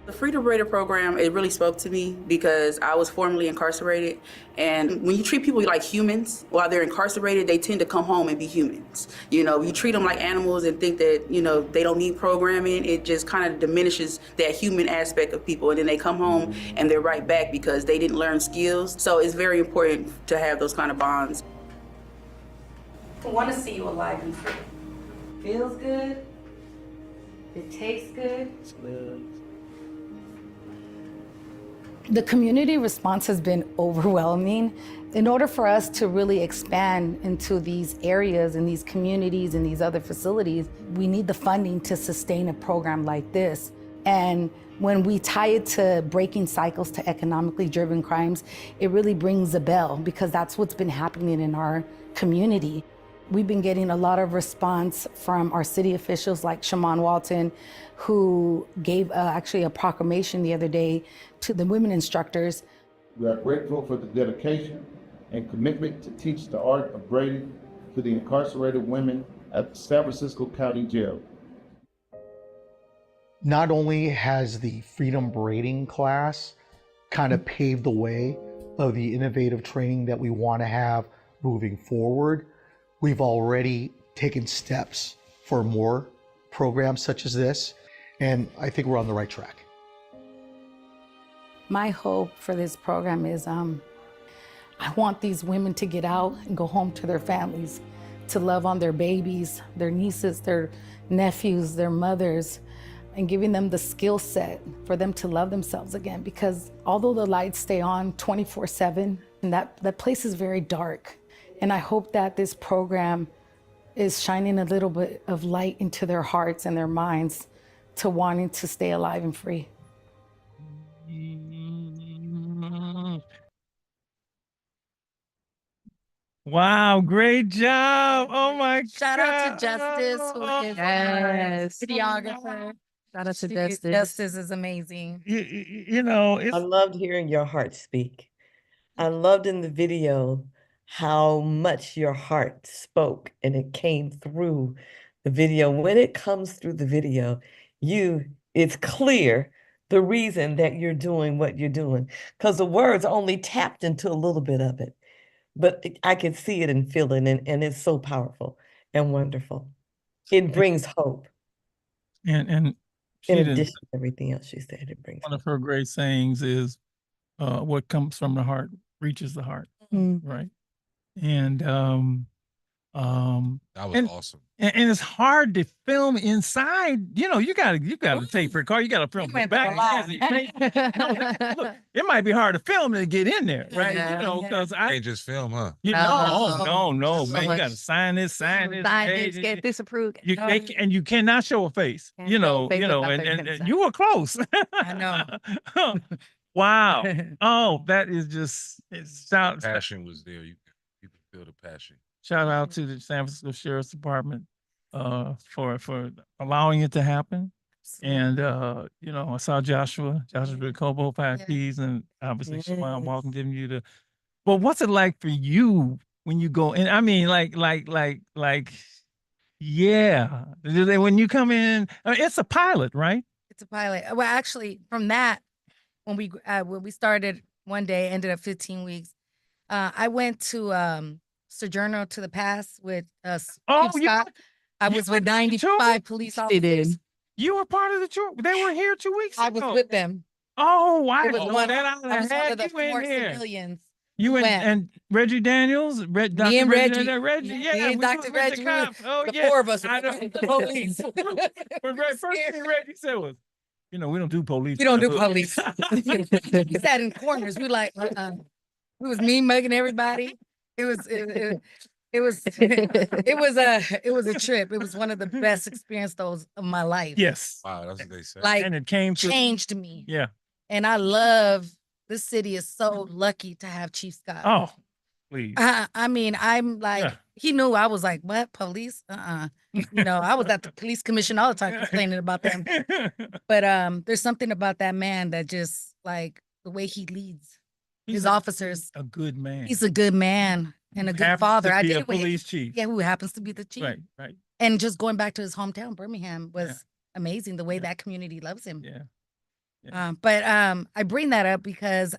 The Freedom Braider program, it really spoke to me because I was formerly incarcerated. And when you treat people like humans while they're incarcerated, they tend to come home and be humans. You treat them like animals and think that, they don't need programming. It just kind of diminishes that human aspect of people. And then they come home and they're right back because they didn't learn skills. So it's very important to have those kind of bonds. I want to see you alive and free. Feels good. It tastes good. It's good. The community response has been overwhelming. In order for us to really expand into these areas and these communities and these other facilities, we need the funding to sustain a program like this. And when we tie it to breaking cycles to economically driven crimes, it really brings a bell because that's what's been happening in our community. We've been getting a lot of response from our city officials like Shaman Walton, who gave actually a proclamation the other day to the women instructors. We are grateful for the dedication and commitment to teach the art of braiding to the incarcerated women at the San Francisco County Jail. Not only has the Freedom Braiding class kind of paved the way of the innovative training that we want to have moving forward, we've already taken steps for more programs such as this, and I think we're on the right track. My hope for this program is I want these women to get out and go home to their families, to love on their babies, their nieces, their nephews, their mothers, and giving them the skill set for them to love themselves again. Because although the lights stay on 24/7, and that place is very dark, and I hope that this program is shining a little bit of light into their hearts and their minds to wanting to stay alive and free. Wow, great job. Oh my Shout God. out to Justice, who is Yes. videographer. Shout out to She- Justice. Justice is amazing. You know, it's I loved hearing your heart speak. I loved in the video how much your heart spoke and it came through the video. When it comes through the video, it's clear the reason that you're doing what you're doing, because the words only tapped into a little bit of it. But I can see it and feel it, and it's so powerful and wonderful. It brings hope. and she In didn't. addition to everything else she said, it brings One hope. of her great sayings is, "What comes from the heart reaches the heart." Right. And That was and, awesome. and it's hard to film inside. You know, you gotta tape record. You gotta film the back. Look, it might be hard to film and get in there, right? Yeah. You know, because I Can't just film, huh? you No. no, So man. You much. gotta sign this. Sign this, get this approved. And you cannot show a face. Can't You show a know, face without and, their and consent. you were close. I know. Wow. Oh, that is just sounds. Passion was there. You could feel the passion. Shout out to the San Francisco Sheriff's Department for allowing it to happen. And you know, I saw Joshua Kobo pack keys, and obviously Shimon Walton giving you the. But what's it like for you when you go? And I mean, yeah. When you come in, I mean, it's a pilot, right? It's a pilot. Well, actually, from that, when we started one day, ended up 15 weeks. I went to Sojourner to the Past with Oh, Chief you- Scott. I you was went with to 95 police They officers. did. You were part of the tour. They were here 2 weeks ago. I was with them. Oh, wow. It was one, that I was one of the you in 4 here. civilians. You who and Reggie Daniels, Me and Dr. Reggie. Reggie, yeah, Me and we Dr. was with Reggie, the cops. Oh, the yeah. 4 of us I know. with the police. But first thing Reggie said was, you know, we don't do police. We don't do police. We sat in corners. We like, it was me mugging everybody. It was a trip. It was one of the best experiences of my life. Yes. Wow, that's what they said. Like, And it came to changed me. Yeah. And I love, this city is so lucky to have Chief Scott. Oh, please. I mean, I'm like, Yeah. he knew I was like, what, police? You know, I was at the police commission all the time complaining about them. But there's something about that man that just, like, the way he leads his officers. A good man. He's a good man and a good Happens father. to I be did a it with- police chief. Yeah, who happens to be the chief. Right. And just going back to his hometown, Birmingham, was amazing. The way that community loves him. Yeah. But I bring that up because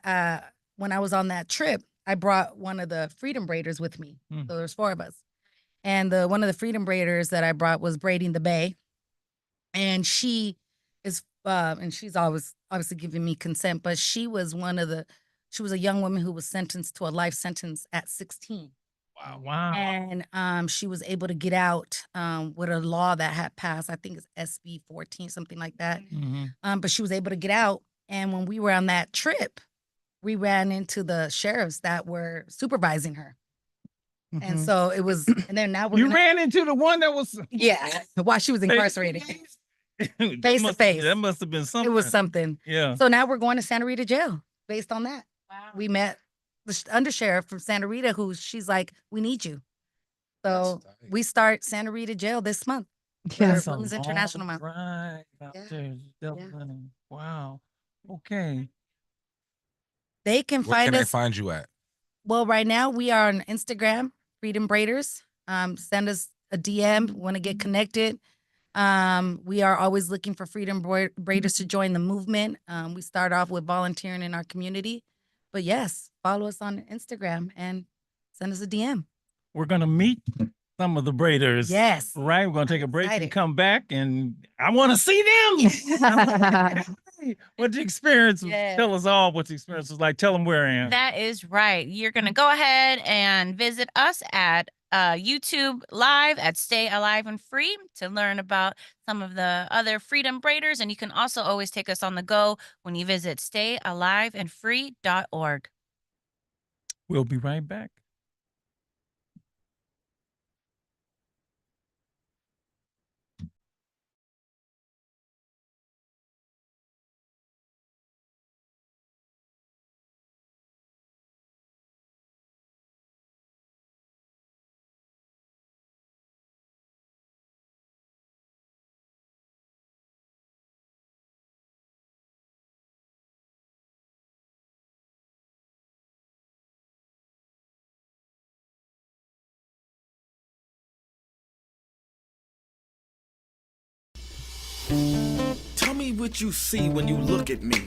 when I was on that trip, I brought one of the Freedom Braiders with me. So there's 4 of us. And one of the Freedom Braiders that I brought was braiding the bay. And she is, and she's always obviously giving me consent, but she was she was a young woman who was sentenced to a life sentence at 16. Wow. And she was able to get out with a law that had passed. I think it's SB 14, something like that. But she was able to get out. And when we were on that trip, we ran into the sheriffs that were supervising her. And so it was, and then now You ran into the one that was yeah, while she was incarcerated. Face to face. That must have been something. It was something. Yeah. So now we're going to Santa Rita jail based on that. Wow. We met the undersheriff from Santa Rita, who she's like, we need you. So we start Santa Rita jail this month. That's a Women's International Month. Right. Wow. Okay. They can Where find can they us. find you at? Well, right now we are on Instagram, Freedom Braiders. Send us a DM, want to get connected. We are always looking for Freedom Braiders to join the movement. We start off with volunteering in our community. But yes, follow us on Instagram and send us a DM. We're going to meet some of the Braiders. Yes. Right. We're going to take a break and Excited. come back, and I want to see them. What the experience, Yes. tell us all what the experience was like. Tell them where I am. That is right. You're going to go ahead and visit us at YouTube Live at Stay Alive and Free to learn about some of the other Freedom Braiders. And you can also always take us on the go when you visit stayaliveandfree.org. We'll be right back. Tell me what you see when you look at me.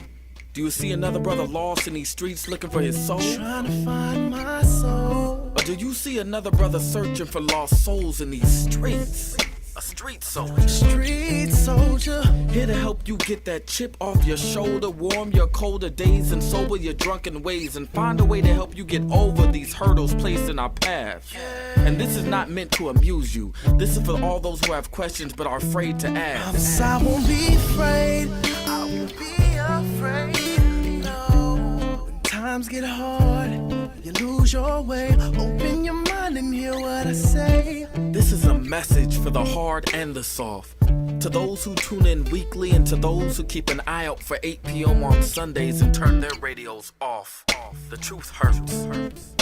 Do you see another brother lost in these streets looking for his soul? Trying to find my soul. Or do you see another brother searching for lost souls in these streets? A street soldier. Street soldier. Here to help you get that chip off your shoulder, warm your colder days and sober your drunken ways, and find a way to help you get over these hurdles placed in our path. And this is not meant to amuse you. This is for all those who have questions but are afraid to ask. I won't be afraid. I won't be afraid. No. When times get hard, you lose your way. Open your mind and hear what I say. This is a message for the hard and the soft. To those who tune in weekly and to those who keep an eye out for 8 p.m. on Sundays and turn their radios off. The truth hurts.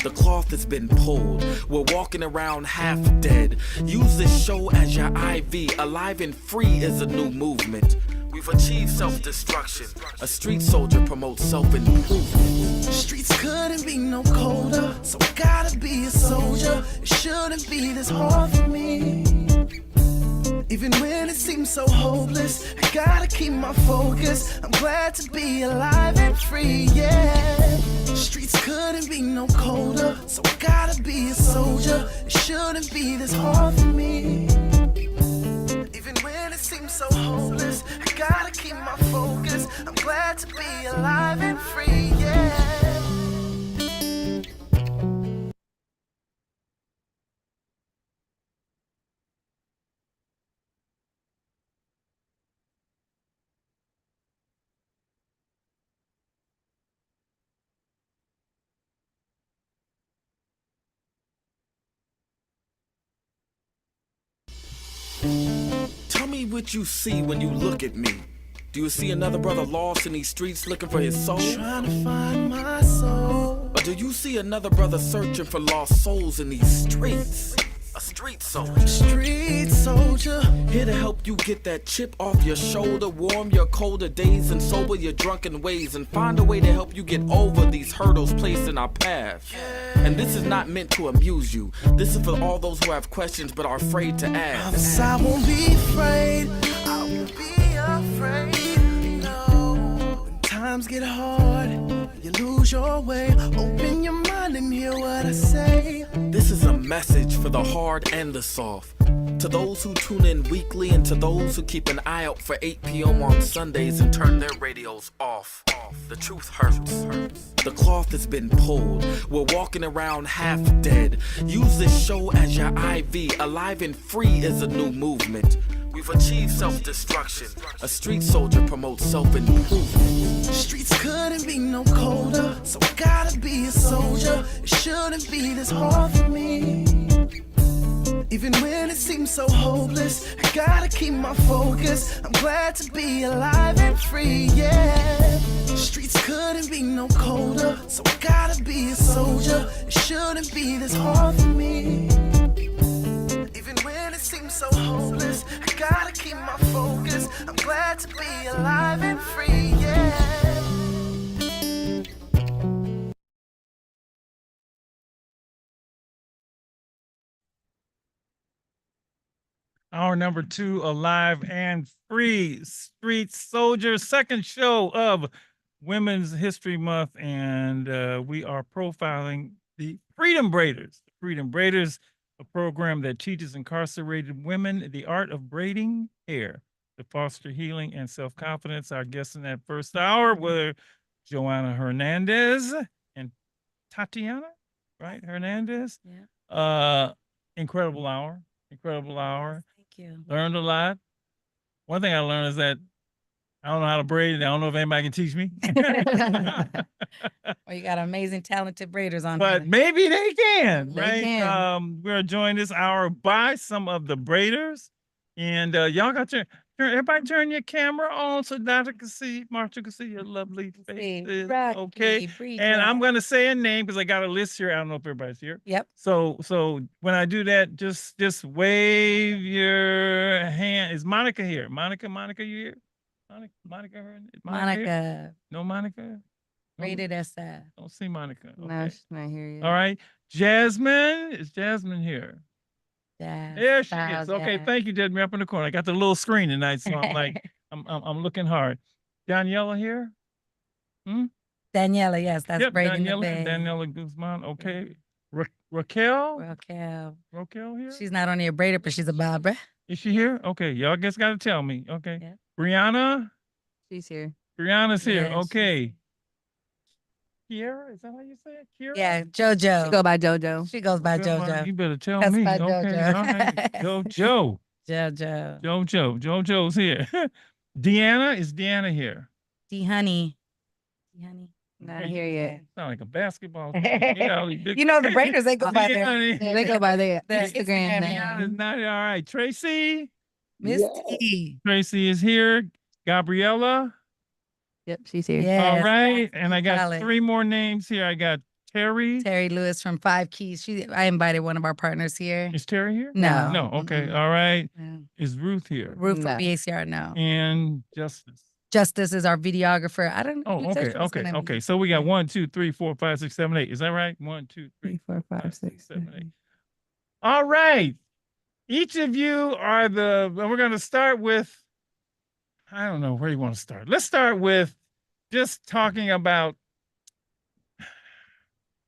The cloth has been pulled. We're walking around half dead. Use this show as your IV. Alive and Free is a new movement. We've achieved self-destruction. A street soldier promotes self-improvement. Streets couldn't be no colder, so I gotta be a soldier. It shouldn't be this hard for me. Even when it seems so hopeless, I gotta keep my focus. I'm glad to be alive and free, yeah. Streets couldn't be no colder, so I gotta be a soldier. It shouldn't be this hard for me. Even when it seems so hopeless, I gotta keep my focus. I'm glad to be alive and free, yeah. Tell me what you see when you look at me. Do you see another brother lost in these streets looking for his soul? Trying to find my soul. Or do you see another brother searching for lost souls in these streets? A street soldier. Street soldier. Here to help you get that chip off your shoulder, warm your colder days and sober your drunken ways, and find a way to help you get over these hurdles placed in our path. And this is not meant to amuse you. This is for all those who have questions but are afraid to ask. I won't be afraid. I won't be afraid. No. When times get hard, you lose your way. Open your mind and hear what I say. This is a message for the hard and the soft. To those who tune in weekly and to those who keep an eye out for 8 p.m. on Sundays and turn their radios off. The truth hurts. The cloth has been pulled. We're walking around half dead. Use this show as your IV. Alive and Free is a new movement. We've achieved self-destruction. A street soldier promotes self-improvement. Streets couldn't be no colder, so I gotta be a soldier. It shouldn't be this hard for me. Even when it seems so hopeless, I gotta keep my focus. I'm glad to be alive and free, yeah. Streets couldn't be no colder, so I gotta be a soldier. It shouldn't be this hard for me. Even when it seems so hopeless, I gotta keep my focus. I'm glad to be alive and free, yeah. Hour number 2, Alive and Free, Street Soldier, second show of Women's History Month, and we are profiling the Freedom Braiders. The Freedom Braiders, a program that teaches incarcerated women the art of braiding hair to foster healing and self-confidence. Our guests in that first hour were Joanna Hernandez and Tatiana, right? Hernandez. Yeah. Incredible hour. Incredible hour. Thank you. Learned a lot. One thing I learned is that I don't know how to braid, and I don't know if anybody can teach me. Well, you got amazing, talented braiders on But here. maybe they can, They right? can. We're joined this hour by some of the braiders. And y'all got everybody turn your camera on so Dr. can see, Marcia can see your lovely faces. Rocky, Okay. Breedlove. And I'm gonna say a name because I got a list here. I don't know if everybody's here. Yep. So when I do that, just wave your hand. Is Monica here? Monica, you here? Monica here? Monica. No Monica? Rated SF. Don't see Monica. No, Okay. she's not here yet. All right. Jasmine. Is Jasmine here? Yeah. There she is. Okay, thank you, Jasmine. Up in the corner. I got the little screen tonight, so I'm like, I'm looking hard. Daniela here? Daniela, yes, that's braiding the bag. Daniela Guzman. Okay. Raquel? Raquel here? She's not only a braider, but she's a barber. Is she here? Okay, y'all just got to tell me. Okay. Yeah. Brianna? She's here. Brianna's here. Yes, Okay. Kiara, is that how you say it? Kiara? Yeah, JoJo. She go by JoJo. She goes by Well, JoJo. you better tell That's me. by Okay. JoJo. All right. JoJo. JoJo. JoJo's here. Deanna, is Deanna here? D-Honey. Not here yet. Sound like a basketball team. You know, the braiders, they go by Deanna. They go by their The Instagram Instagram name. Deanna's not here. All right. Tracy. Miss T. Tracy is here. Gabriella. Yep, she's here. Yes, All right. And I got Alex. 3 more names here. I got Terry. Terry Lewis from 5 Keys. I invited one of our partners here. Is Terry here? No. No. Okay. All right. No. Is Ruth here? Ruth No. from BACR, no. And Justice. Justice is our videographer. I don't know. Oh, okay. So we got 1, 2, 3, 4, 5, 6, 7, 8. Is that right? 1, 2, 3, 4, 5, 6, 7, 8. All right. Each of you are we're going to start with, I don't know where you want to start. Let's start with just talking about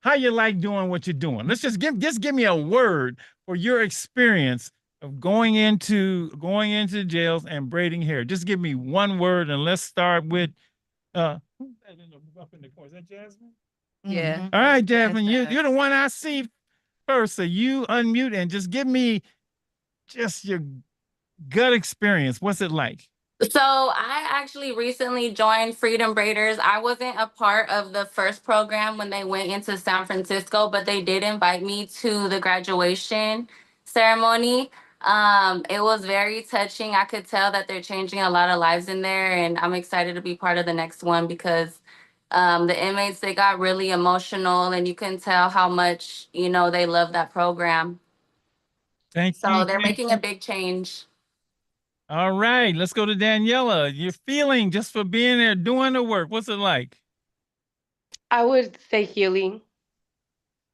how you like doing what you're doing. Let's just give me a word for your experience of going into jails and braiding hair. Just give me one word, and let's start with who's that up in the corner? Is that Jasmine? Yeah. All right, Jasmine, you're the one I see first. So you unmute and just give me just your gut experience. What's it like? So I actually recently joined Freedom Braiders. I wasn't a part of the first program when they went into San Francisco, but they did invite me to the graduation ceremony. It was very touching. I could tell that they're changing a lot of lives in there, and I'm excited to be part of the next one because the inmates, they got really emotional, and you can tell how much, they love that program. Thank you. So they're making a big change. All right, let's go to Daniela. Your feeling just for being there, doing the work. What's it like? I would say healing.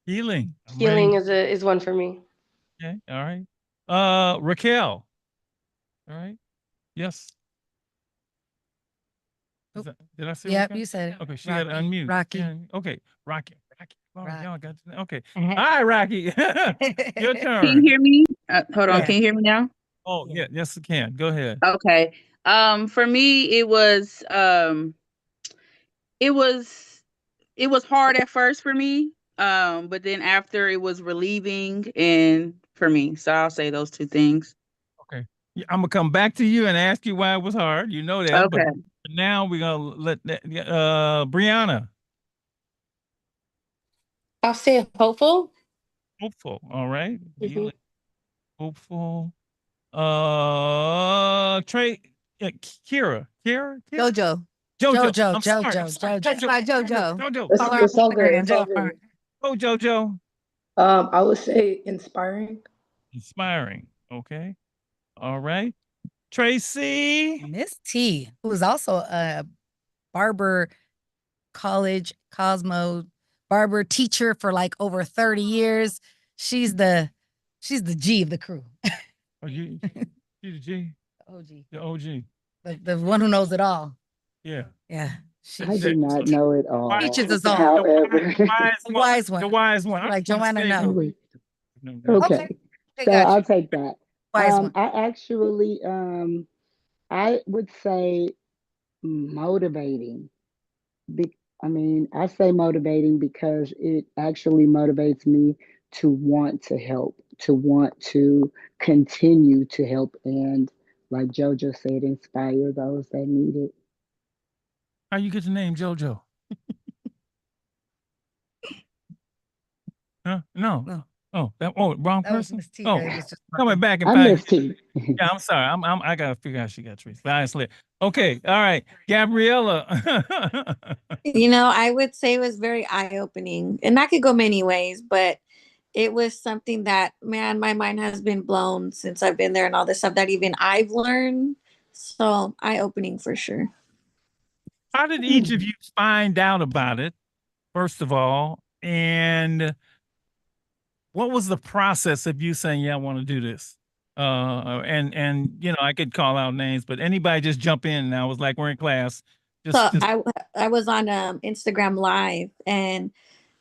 Healing. Healing is one for me. Okay. All right. Raquel. All right. Yes. Did I say? Yep, Raquel? you said it. Okay, she had to unmute. Rocky. Yeah, okay, Rocky. Oh, Rocky. y'all got to, okay. All right, Rocky. Your turn. Can you hear me? Hold on. Yeah. Can you hear me now? Oh, yeah. Yes, I can. Go ahead. Okay. For me, it was hard at first for me. But then after it was relieving and for me. So I'll say those 2 things. Okay. Yeah, I'm gonna come back to you and ask you why it was hard. You know that. Okay. But now we're gonna let Brianna. I'll say hopeful. Hopeful. All right. Mhm. Hopeful. Kira. JoJo. JoJo. I'm sorry. JoJo. That's my JoJo. JoJo. It's all good. It's all good. Oh, JoJo. I would say inspiring. Inspiring. Okay. All right. Tracy. Miss T, who is also a barber, college, Cosmo barber teacher for like over 30 years. She's the G of the crew. Oh, you the G? OG. The OG. The one who knows it all. Yeah. Yeah. I do not know it all. Teaches us all. However, The wise one. The wise one. Like Joanna knows. okay. So I'll take that. Wise one. I actually, I would say motivating. I mean, I say motivating because it actually motivates me to want to help, to want to continue to help, and like JoJo said, inspire those that need it. How you get the name JoJo? Huh? No. Oh, wrong That was person. Miss T. Oh, It was just coming back in I 5 miss minutes. T. Yeah, I'm sorry. I gotta figure out she got trees. Honestly. Okay, all right. Gabriella. You know, I would say it was very eye-opening, and that could go many ways, but it was something that, man, my mind has been blown since I've been there and all this stuff that even I've learned. So eye-opening for sure. How did each of you find out about it, first of all? And what was the process of you saying, yeah, I want to do this? And you know, I could call out names, but anybody just jump in now. It was like we're in class. So Just I was on Instagram Live, and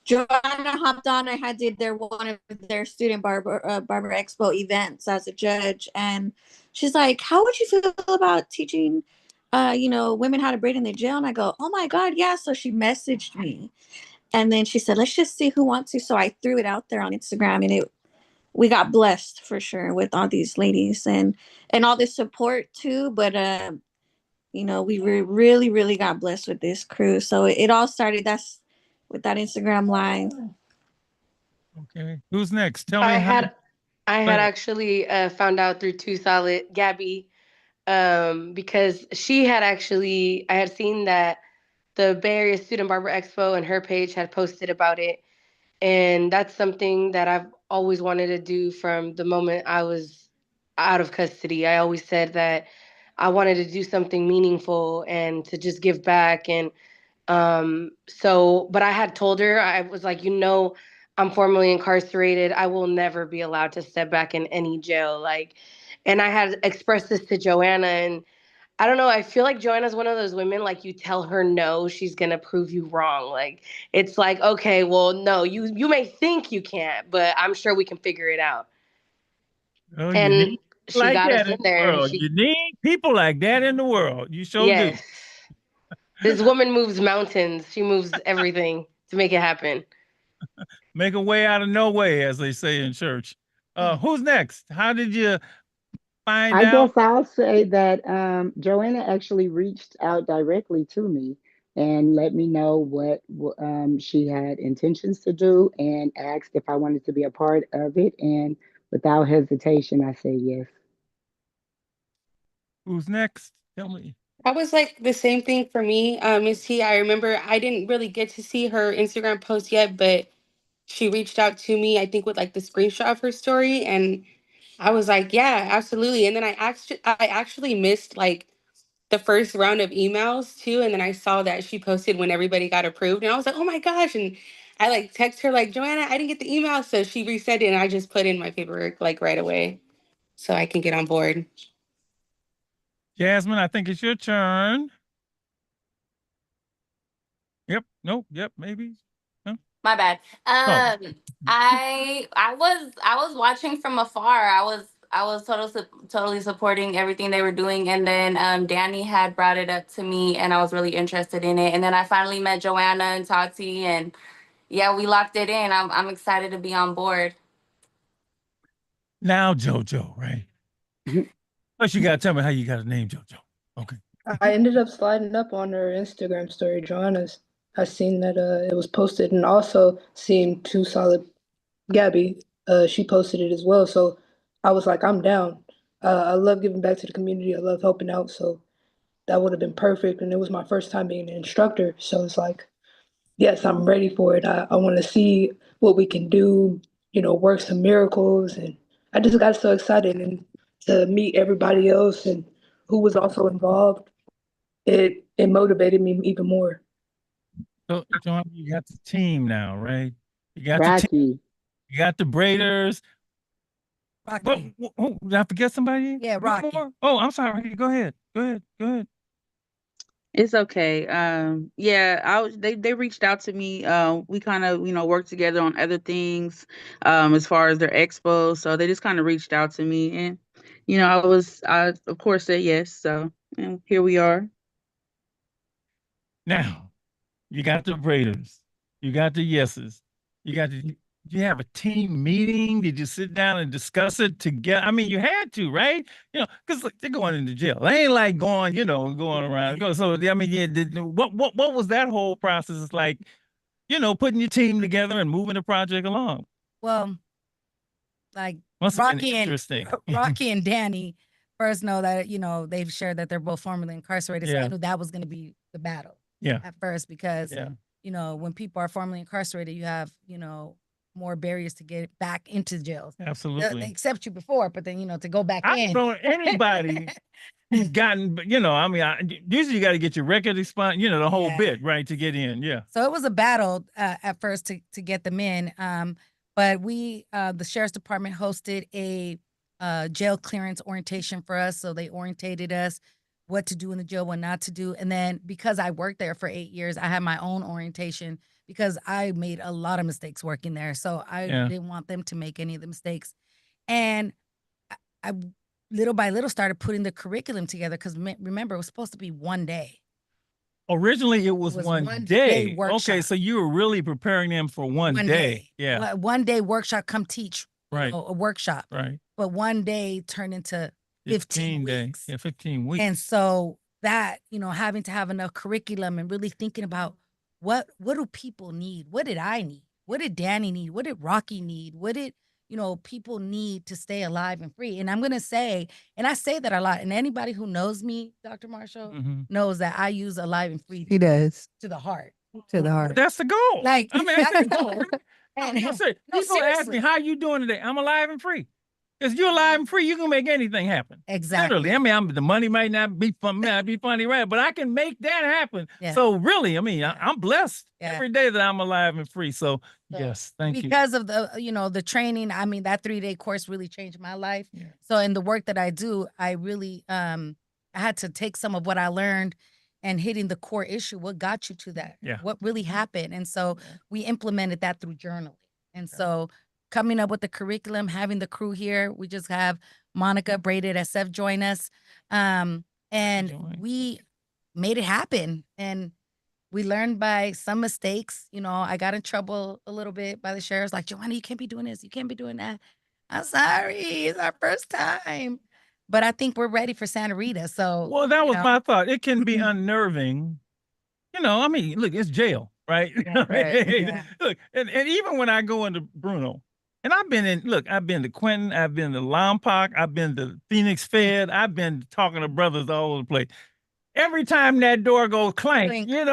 Joanna hopped on. I had did their one of their student barber expo events as a judge, and she's like, "How would you feel about teaching, women how to braid in the jail?" And I go, "Oh my God, yeah!" So she messaged me, and then she said, "Let's just see who wants to." So I threw it out there on Instagram, and we got blessed for sure with all these ladies and all this support too. But we were really, really got blessed with this crew. So it all started with that Instagram live. okay. Who's next? Tell me I how. had I Go had ahead. actually found out through Too Solid Gabby, because I had seen that the Bay Area Student Barber Expo and her page had posted about it. And that's something that I've always wanted to do from the moment I was out of custody. I always said that I wanted to do something meaningful and to just give back. And but I had told her, I was like, I'm formerly incarcerated. I will never be allowed to step back in any jail. Like, and I had expressed this to Joanna, and I don't know. I feel like Joanna's one of those women, like you tell her no, she's gonna prove you wrong. Like it's like, okay, well, no, you may think you can't, but I'm sure we can figure it out. Oh, you And need she like got us that in in the there. world. You need people like that in the world. You sure do. Yes, this woman moves mountains. She moves everything to make it happen. Make a way out of no way, as they say in church. Who's next? How did you find I guess out? I'll say that Joanna actually reached out directly to me and let me know what she had intentions to do and asked if I wanted to be a part of it. And without hesitation, I said yes. Who's next? Tell me. That was like the same thing for me, Miss T. I remember I didn't really get to see her Instagram post yet, but she reached out to me, I think, with like the screenshot of her story, and I was like, yeah, absolutely. And then I actually missed like the first round of emails too, and then I saw that she posted when everybody got approved, and I was like, oh my gosh! And I like text her like, Joanna, I didn't get the email, so she resent it, and I just put in my paperwork like right away, so I can get on board. Jasmine, I think it's your turn. Yep. Nope. Yep. Maybe. Huh? My bad. Oh. I was watching from afar. I was totally supporting everything they were doing, and then Danny had brought it up to me, and I was really interested in it. And then I finally met Joanna and Tati, and yeah, we locked it in. I'm excited to be on board. Now JoJo, right? First, you gotta tell me how you got a name, JoJo. Okay. Mm-hmm. I ended up sliding up on her Instagram story, Joanna's. I seen that it was posted, and also seen Too Solid Gabby. She posted it as well. So I was like, I'm down. I love giving back to the community. I love helping out. So that would have been perfect. And it was my first time being an instructor. So it's like, yes, I'm ready for it. I want to see what we can do, work some miracles. And I just got so excited and to meet everybody else and who was also involved. It motivated me even more. So, John, you got the team now, right? You got the team. Rocky. You got the Braiders. Rocky. Did I forget somebody? Yeah, One Rocky. more? Oh, I'm sorry. Go ahead. Go ahead. Go ahead. It's okay. Yeah, they reached out to me. We kind of, worked together on other things, as far as their expo. So they just kind of reached out to me, and I of course said yes. So, and here we are. Now, you got the Braiders, you got the yeses, you got the. Did you have a team meeting? Did you sit down and discuss it together? I mean, you had to, right? Because they're going into jail. They ain't like going, going around. So I mean, yeah. What was that whole process like? Putting your team together and moving the project along. Well, like Must have been Rocky and interesting. Rocky and Danny first know that they've shared that they're both formerly incarcerated. So I Yeah. knew that was going to be the battle. Yeah. At first, because Yeah. when people are formerly incarcerated, you have more barriers to get back into jails. Absolutely. They accept you before, but then to go back I in. don't know anybody who's gotten, I mean, usually you got to get your record expired, the whole Yeah. bit, right, to get in. Yeah. So it was a battle at first to get them in. But the sheriff's department hosted a jail clearance orientation for us. So they orientated us what to do in the jail, what not to do. And then because I worked there for 8 years, I had my own orientation because I made a lot of mistakes working there. So I Yeah. didn't want them to make any of the mistakes. And I little by little started putting the curriculum together because remember, it was supposed to be one day. Originally, it was one day day. workshop. Okay, so you were really preparing them for one day. Yeah. One day workshop, come teach Right. a workshop. Right. But one day turned into 15 days. weeks. Yeah, 15 weeks. And so that, having to have enough curriculum and really thinking about what do people need? What did I need? What did Danny need? What did Rocky need? What did, people need to stay alive and free? And I'm going to say, and I say that a lot, and anybody who knows me, Dr. Marshall, knows that I use alive and free He does. to the heart. To the heart. That's the goal. Like, I mean, that's that's the the goal. goal. And I say, no, people ask me, seriously. how you doing today? I'm alive and free. Because you're alive and free, you can make anything happen. Exactly. Literally. I mean, the money might not be funny, right? But I can make that happen. Yeah. So really, I mean, I'm blessed Yeah. every day that I'm alive and free. So yes, thank you. Because of the, the training, I mean, that 3-day course really changed my life. Yeah. So in the work that I do, I really, I had to take some of what I learned and hitting the core issue. What got you to that? Yeah. What really happened? And so we implemented that through journaling. And so coming up with the curriculum, having the crew here, we just have Monica Braided SF join us. And we made it happen. And we learned by some mistakes. I got in trouble a little bit by the sheriffs, like, Joanna, you can't be doing this. You can't be doing that. I'm sorry. It's our first time. But I think we're ready for Santa Rita. So, Well, that was my thought. It can be unnerving. I mean, look, it's jail, right? Right, yeah. Look, and even when I go into Bruno, and I've been to Quentin, I've been to Lompoc, I've been to Phoenix Fed, I've been talking to brothers all over the place. Every time that door goes clank, Clink. I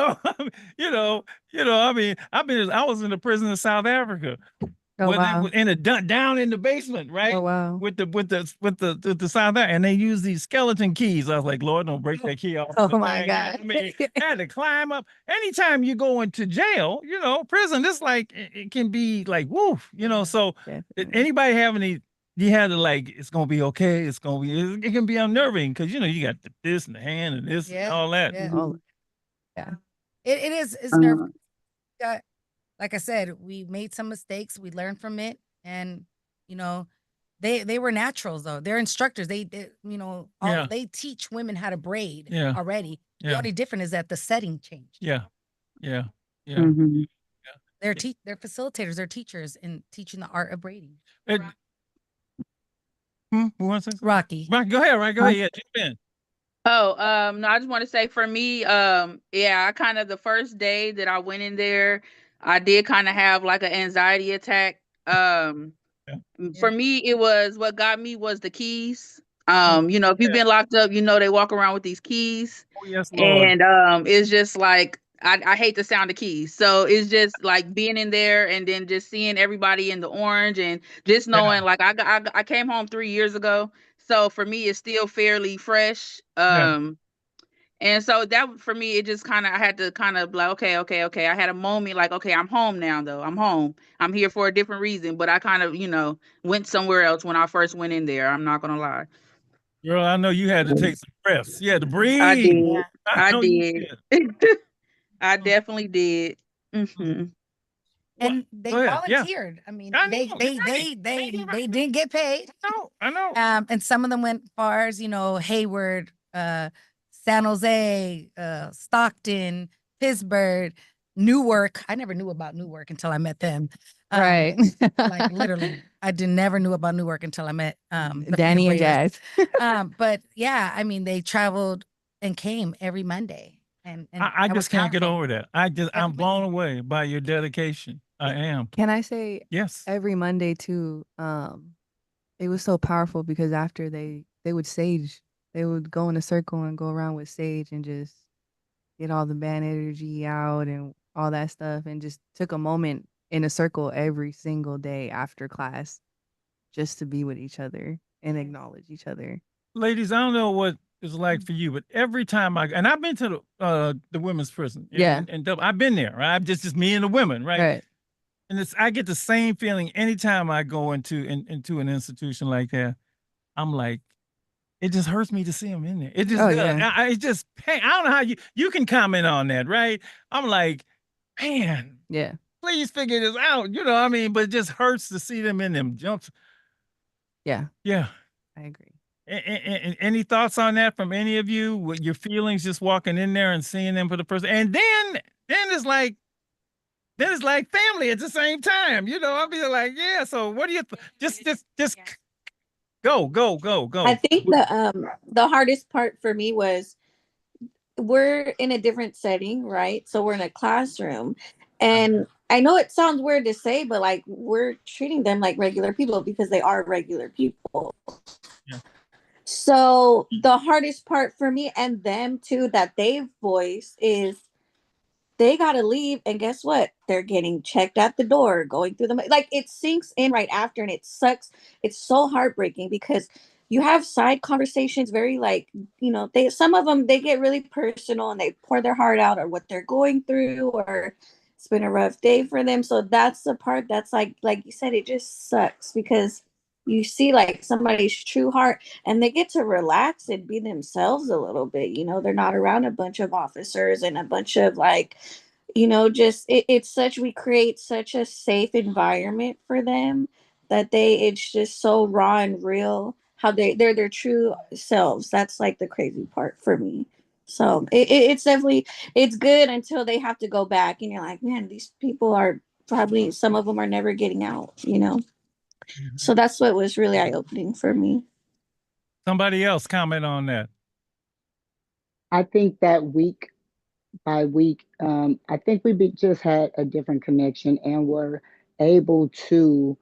mean, I was in the prison in South Africa. Oh, where wow. they were in a down in the basement, right? Oh, wow. With the South Africa, and they use these skeleton keys. I was like, Lord, don't break that key off. Oh, the my thing. God. I mean, I had to climb up. Anytime you go into jail, prison, it's like it can be like woof, So anybody have any? You had to like, it's gonna be okay. It's gonna be. It can be unnerving because you got this and the hand and this and all that. Yeah. Yeah. It is. It's nerve. Like I said, we made some mistakes. We learned from it, and they were naturals though. They're instructors. They Yeah. they teach women how to braid Yeah. already. The Yeah. only difference is that the setting changed. Yeah, yeah. Mhm. They're facilitators. They're teachers in teaching the art of braiding. Who wants to say something? Rocky. Rocky, go ahead, right? Go ahead. Yeah, jump in. Oh, no, I just want to say for me, yeah, I kind of the first day that I went in there, I did kind of have like an anxiety attack. For me, it was what got me was the keys. If you've been locked up, they walk around with these keys. Oh, yes, Lord. And it's just like I hate the sound of keys. So it's just like being in there and then just seeing everybody in the orange and just knowing like I came home 3 years ago. So for me, it's still fairly fresh. And so that for me, it just I had to kind of like, okay. I had a moment like, okay, I'm home now though. I'm home. I'm here for a different reason. But I kind of, went somewhere else when I first went in there. I'm not gonna lie. Girl, I know you had to take some breaths. You had to breathe. I did. I I know you did. I definitely did. And they Go ahead. Yeah. volunteered. I mean, I they know, they you're right. they didn't get paid. I know. And some of them went far as, Hayward, San Jose, Stockton, Pittsburgh, Newark. I never knew about Newark until I met them. Right. Like literally, I never knew about Newark until I met the Danny and Braiders. Jazz. But yeah, I mean, they traveled and came every Monday. And I that was just can't get powerful. over that. I'm blown away by your dedication. I am. Can I say Yes. every Monday too? It was so powerful because after they would sage, they would go in a circle and go around with sage and just get all the bad energy out and all that stuff, and just took a moment in a circle every single day after class just to be with each other and acknowledge each other. Ladies, I don't know what it's like for you, but every time I've been to the women's prison. Yeah. And I've been there, right? Just me and the women, right? Right. And I get the same feeling anytime I go into an institution like that. I'm like, it just hurts me to see them in there. It just Oh, does. yeah. It's just pain. I don't know how you can comment on that, right? I'm like, man, Yeah. please figure this out. You know what I mean? But it just hurts to see them in them jumps. Yeah. Yeah. I agree. Any thoughts on that from any of you? What your feelings just walking in there and seeing them for the first, and then it's like family at the same time. You know, I'll be like, yeah. So what do you just go. I think the hardest part for me was we're in a different setting, right? So we're in a classroom, and I know it sounds weird to say, but like we're treating them like regular people because they are regular people. Yeah. So the hardest part for me and them too that they voice is they gotta leave, and guess what? They're getting checked at the door, going through the like it sinks in right after, and it sucks. It's so heartbreaking because you have side conversations, very like they some of them they get really personal and they pour their heart out or what they're going through or it's been a rough day for them. So that's the part that's like you said, it just sucks because you see like somebody's true heart and they get to relax and be themselves a little bit. They're not around a bunch of officers and a bunch of like, just it's such we create such a safe environment for them that it's just so raw and real how they're their true selves. That's like the crazy part for me. So it's definitely it's good until they have to go back and you're like, man, these people are probably some of them are never getting out. So that's what was really eye-opening for me. Somebody else comment on that. I think that week by week, I think just had a different connection and were able to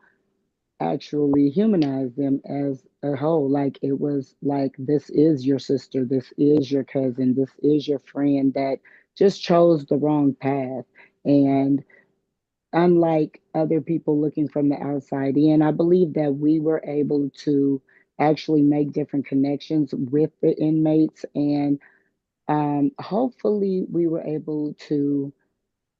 actually humanize them as a whole. Like it was like, this is your sister, this is your cousin, this is your friend that just chose the wrong path. And unlike other people looking from the outside in, I believe that we were able to actually make different connections with the inmates. And hopefully, we were able to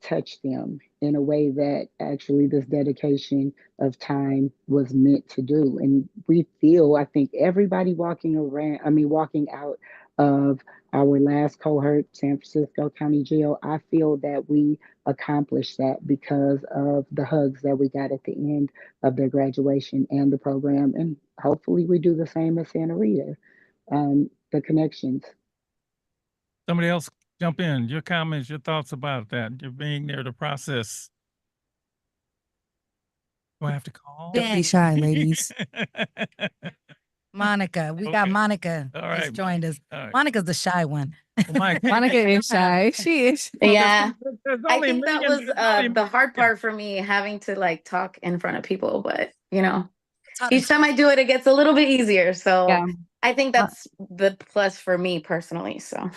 touch them in a way that actually this dedication of time was meant to do. And we feel, I think everybody walking out of our last cohort, San Francisco County Jail, I feel that we accomplished that because of the hugs that we got at the end of their graduation and the program. And hopefully we do the same at Santa Rita. The connections. Somebody else jump in. Your comments, your thoughts about that. You're being there to process. Do I have to call? Don't be shy, ladies. Monica. We got Monica All just right. joined us. All right. Monica's the shy one. Monica is shy. She is. Yeah. I only think that million- was there's only- the hard part for me, having to like talk in front of people, but hard. each time I do it, it gets a little bit easier. So Yeah. I think that's the plus for me personally. So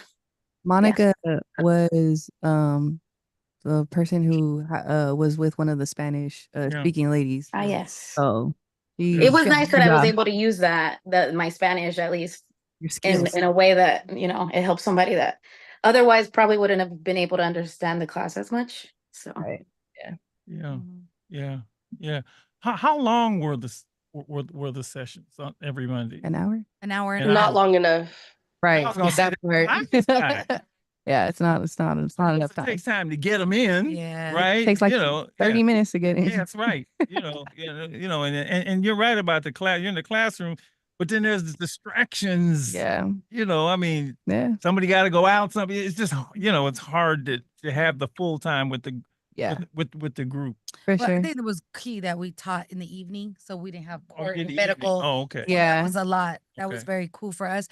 Monica was the person who was with one of the Spanish speaking ladies. yes. Oh, It was nice that I was Yeah. able to use that my Spanish at least Your skills. in a way that it helps somebody that otherwise probably wouldn't have been able to understand the class as much. So Right. Yeah. Yeah. Yeah. Yeah. How long were were the sessions on every Monday? An hour? An hour and An a hour. half. Not long enough. Right. I was gonna say That part. Yeah, it's not enough it time. takes time to get them in, Yeah. right? Takes like you know, 30 yeah. minutes to get in. Yeah, that's right. And you're right about the class. You're in the classroom, but then there's the distractions. Yeah. I mean, Yeah. somebody got to go out. Something. It's just it's hard to have the full time with the Yeah. with the group. For But I sure. think it was key that we taught in the evening, so we didn't have Oh, court in and the medical. evening. Oh, okay. So Yeah. that was a lot. That was Okay. very cool for us.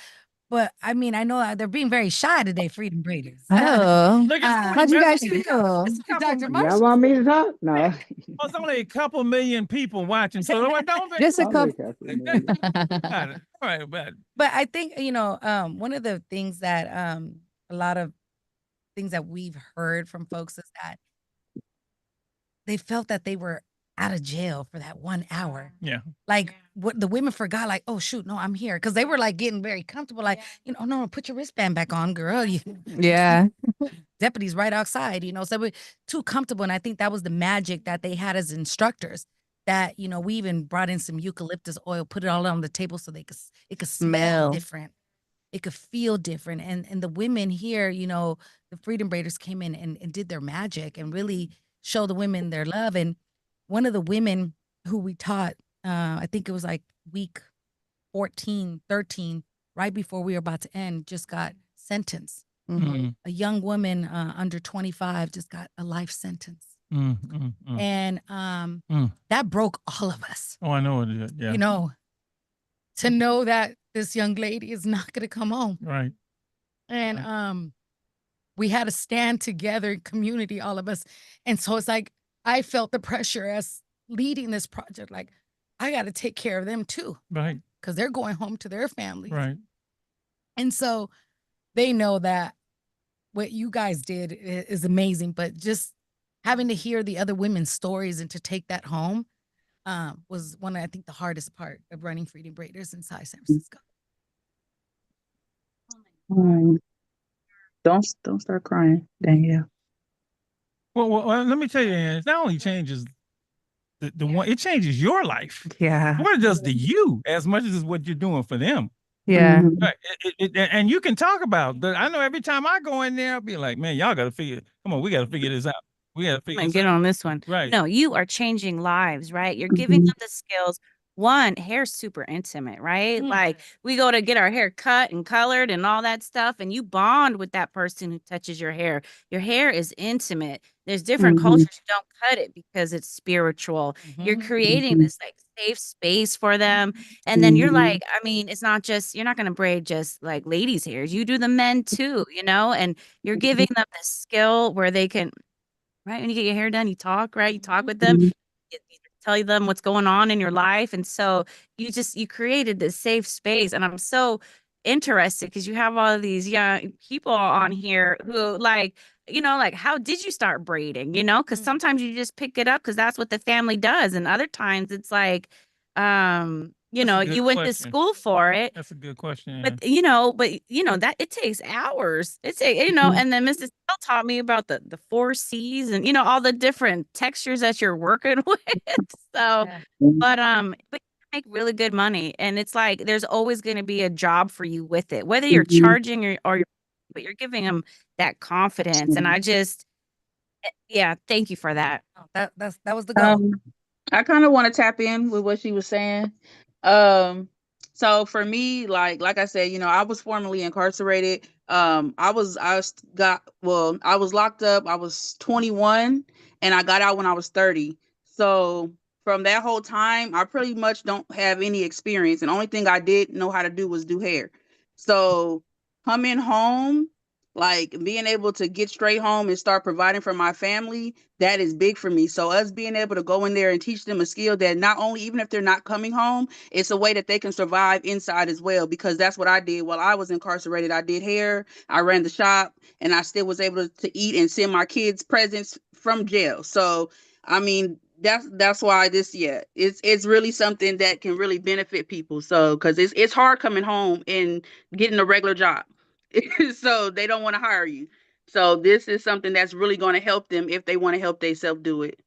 But I mean, I know they're being very shy today, Freedom Breeders. Oh. Look at How'd you guys somebody- feel? Dr. Y'all Marshall. want me to talk? No. It's only a couple million people watching, so don't think Just a Only couple. couple of minutes. about it. All right, about it. But I think, one of the things that a lot of things that we've heard from folks is that they felt that they were out of jail for that 1 hour. Yeah. Like what the women forgot, like, oh shoot, no, I'm here. Cause they were like getting very comfortable, like, no, put your wristband back on, girl. Yeah. Deputies right outside, so we're too comfortable. And I think that was the magic that they had as instructors. That, we even brought in some eucalyptus oil, put it all on the table so it could smell different. It could feel different. And the women here, the Freedom Braiders came in and did their magic and really show the women their love. And one of the women who we taught, I think it was like week 14, 13, right before we were about to end, just got sentenced. Mm-hmm. A young woman under 25 just got a life sentence. And that broke all of us. Oh, I know it is. Yeah. To know that this young lady is not going to come home. Right. And we had to stand together in community, all of us. And so it's like, I felt the pressure as leading this project. Like, I got to take care of them too. Right. Because they're going home to their families. Right. And so they know that what you guys did is amazing, but just having to hear the other women's stories and to take that home was one of, I think, the hardest part of running Freedom Braiders inside San Francisco. Don't start crying, Danielle. Well, let me tell you, Ann, it not only changes the one, it changes your life. Yeah. What it does to you as much as what you're doing for them. Yeah. Right. And you can talk about that. I know every time I go in there, I'll be like, man, y'all got to come on, we got to figure this out. We got to figure And this get out. on this one. Right. No, you are changing lives, right? You're giving them the skills. One, hair's super intimate, right? Like we go to get our hair cut and colored and all that stuff, and you bond with that person who touches your hair. Your hair is intimate. There's different cultures who don't cut it because it's spiritual. You're creating this like safe space for them. And then you're like, I mean, it's not just, you're not going to braid just like ladies' hairs. You do the men too, and you're giving them this skill where they can, right? When you get your hair done, you talk, right? You talk with them, you tell them what's going on in your life. And so you created this safe space. And I'm so interested because you have all of these young people on here who like, how did you start braiding? Because sometimes you just pick it up because that's what the family does. And other times it's like, you went to school for it. That's a good question. But that it takes hours. It's and then Mrs. L taught me about the 4 C's and all the different textures that you're working with. So, but you make really good money, and it's like there's always going to be a job for you with it, whether you're charging but you're giving them that confidence. And I just, thank you for that. That was the goal. I kind of want to tap in with what she was saying. So for me, like I said, I was formerly incarcerated. I was locked up. I was 21 and I got out when I was 30. So from that whole time, I pretty much don't have any experience. And the only thing I did know how to do was do hair. So coming home, like being able to get straight home and start providing for my family, that is big for me. So us being able to go in there and teach them a skill that not only, even if they're not coming home, it's a way that they can survive inside as well. Because that's what I did while I was incarcerated. I did hair, I ran the shop, and I still was able to eat and send my kids presents from jail. So, I mean, that's why it's really something that can really benefit people. So, because it's hard coming home and getting a regular job. So they don't want to hire you. So this is something that's really going to help them if they want to help themselves do it.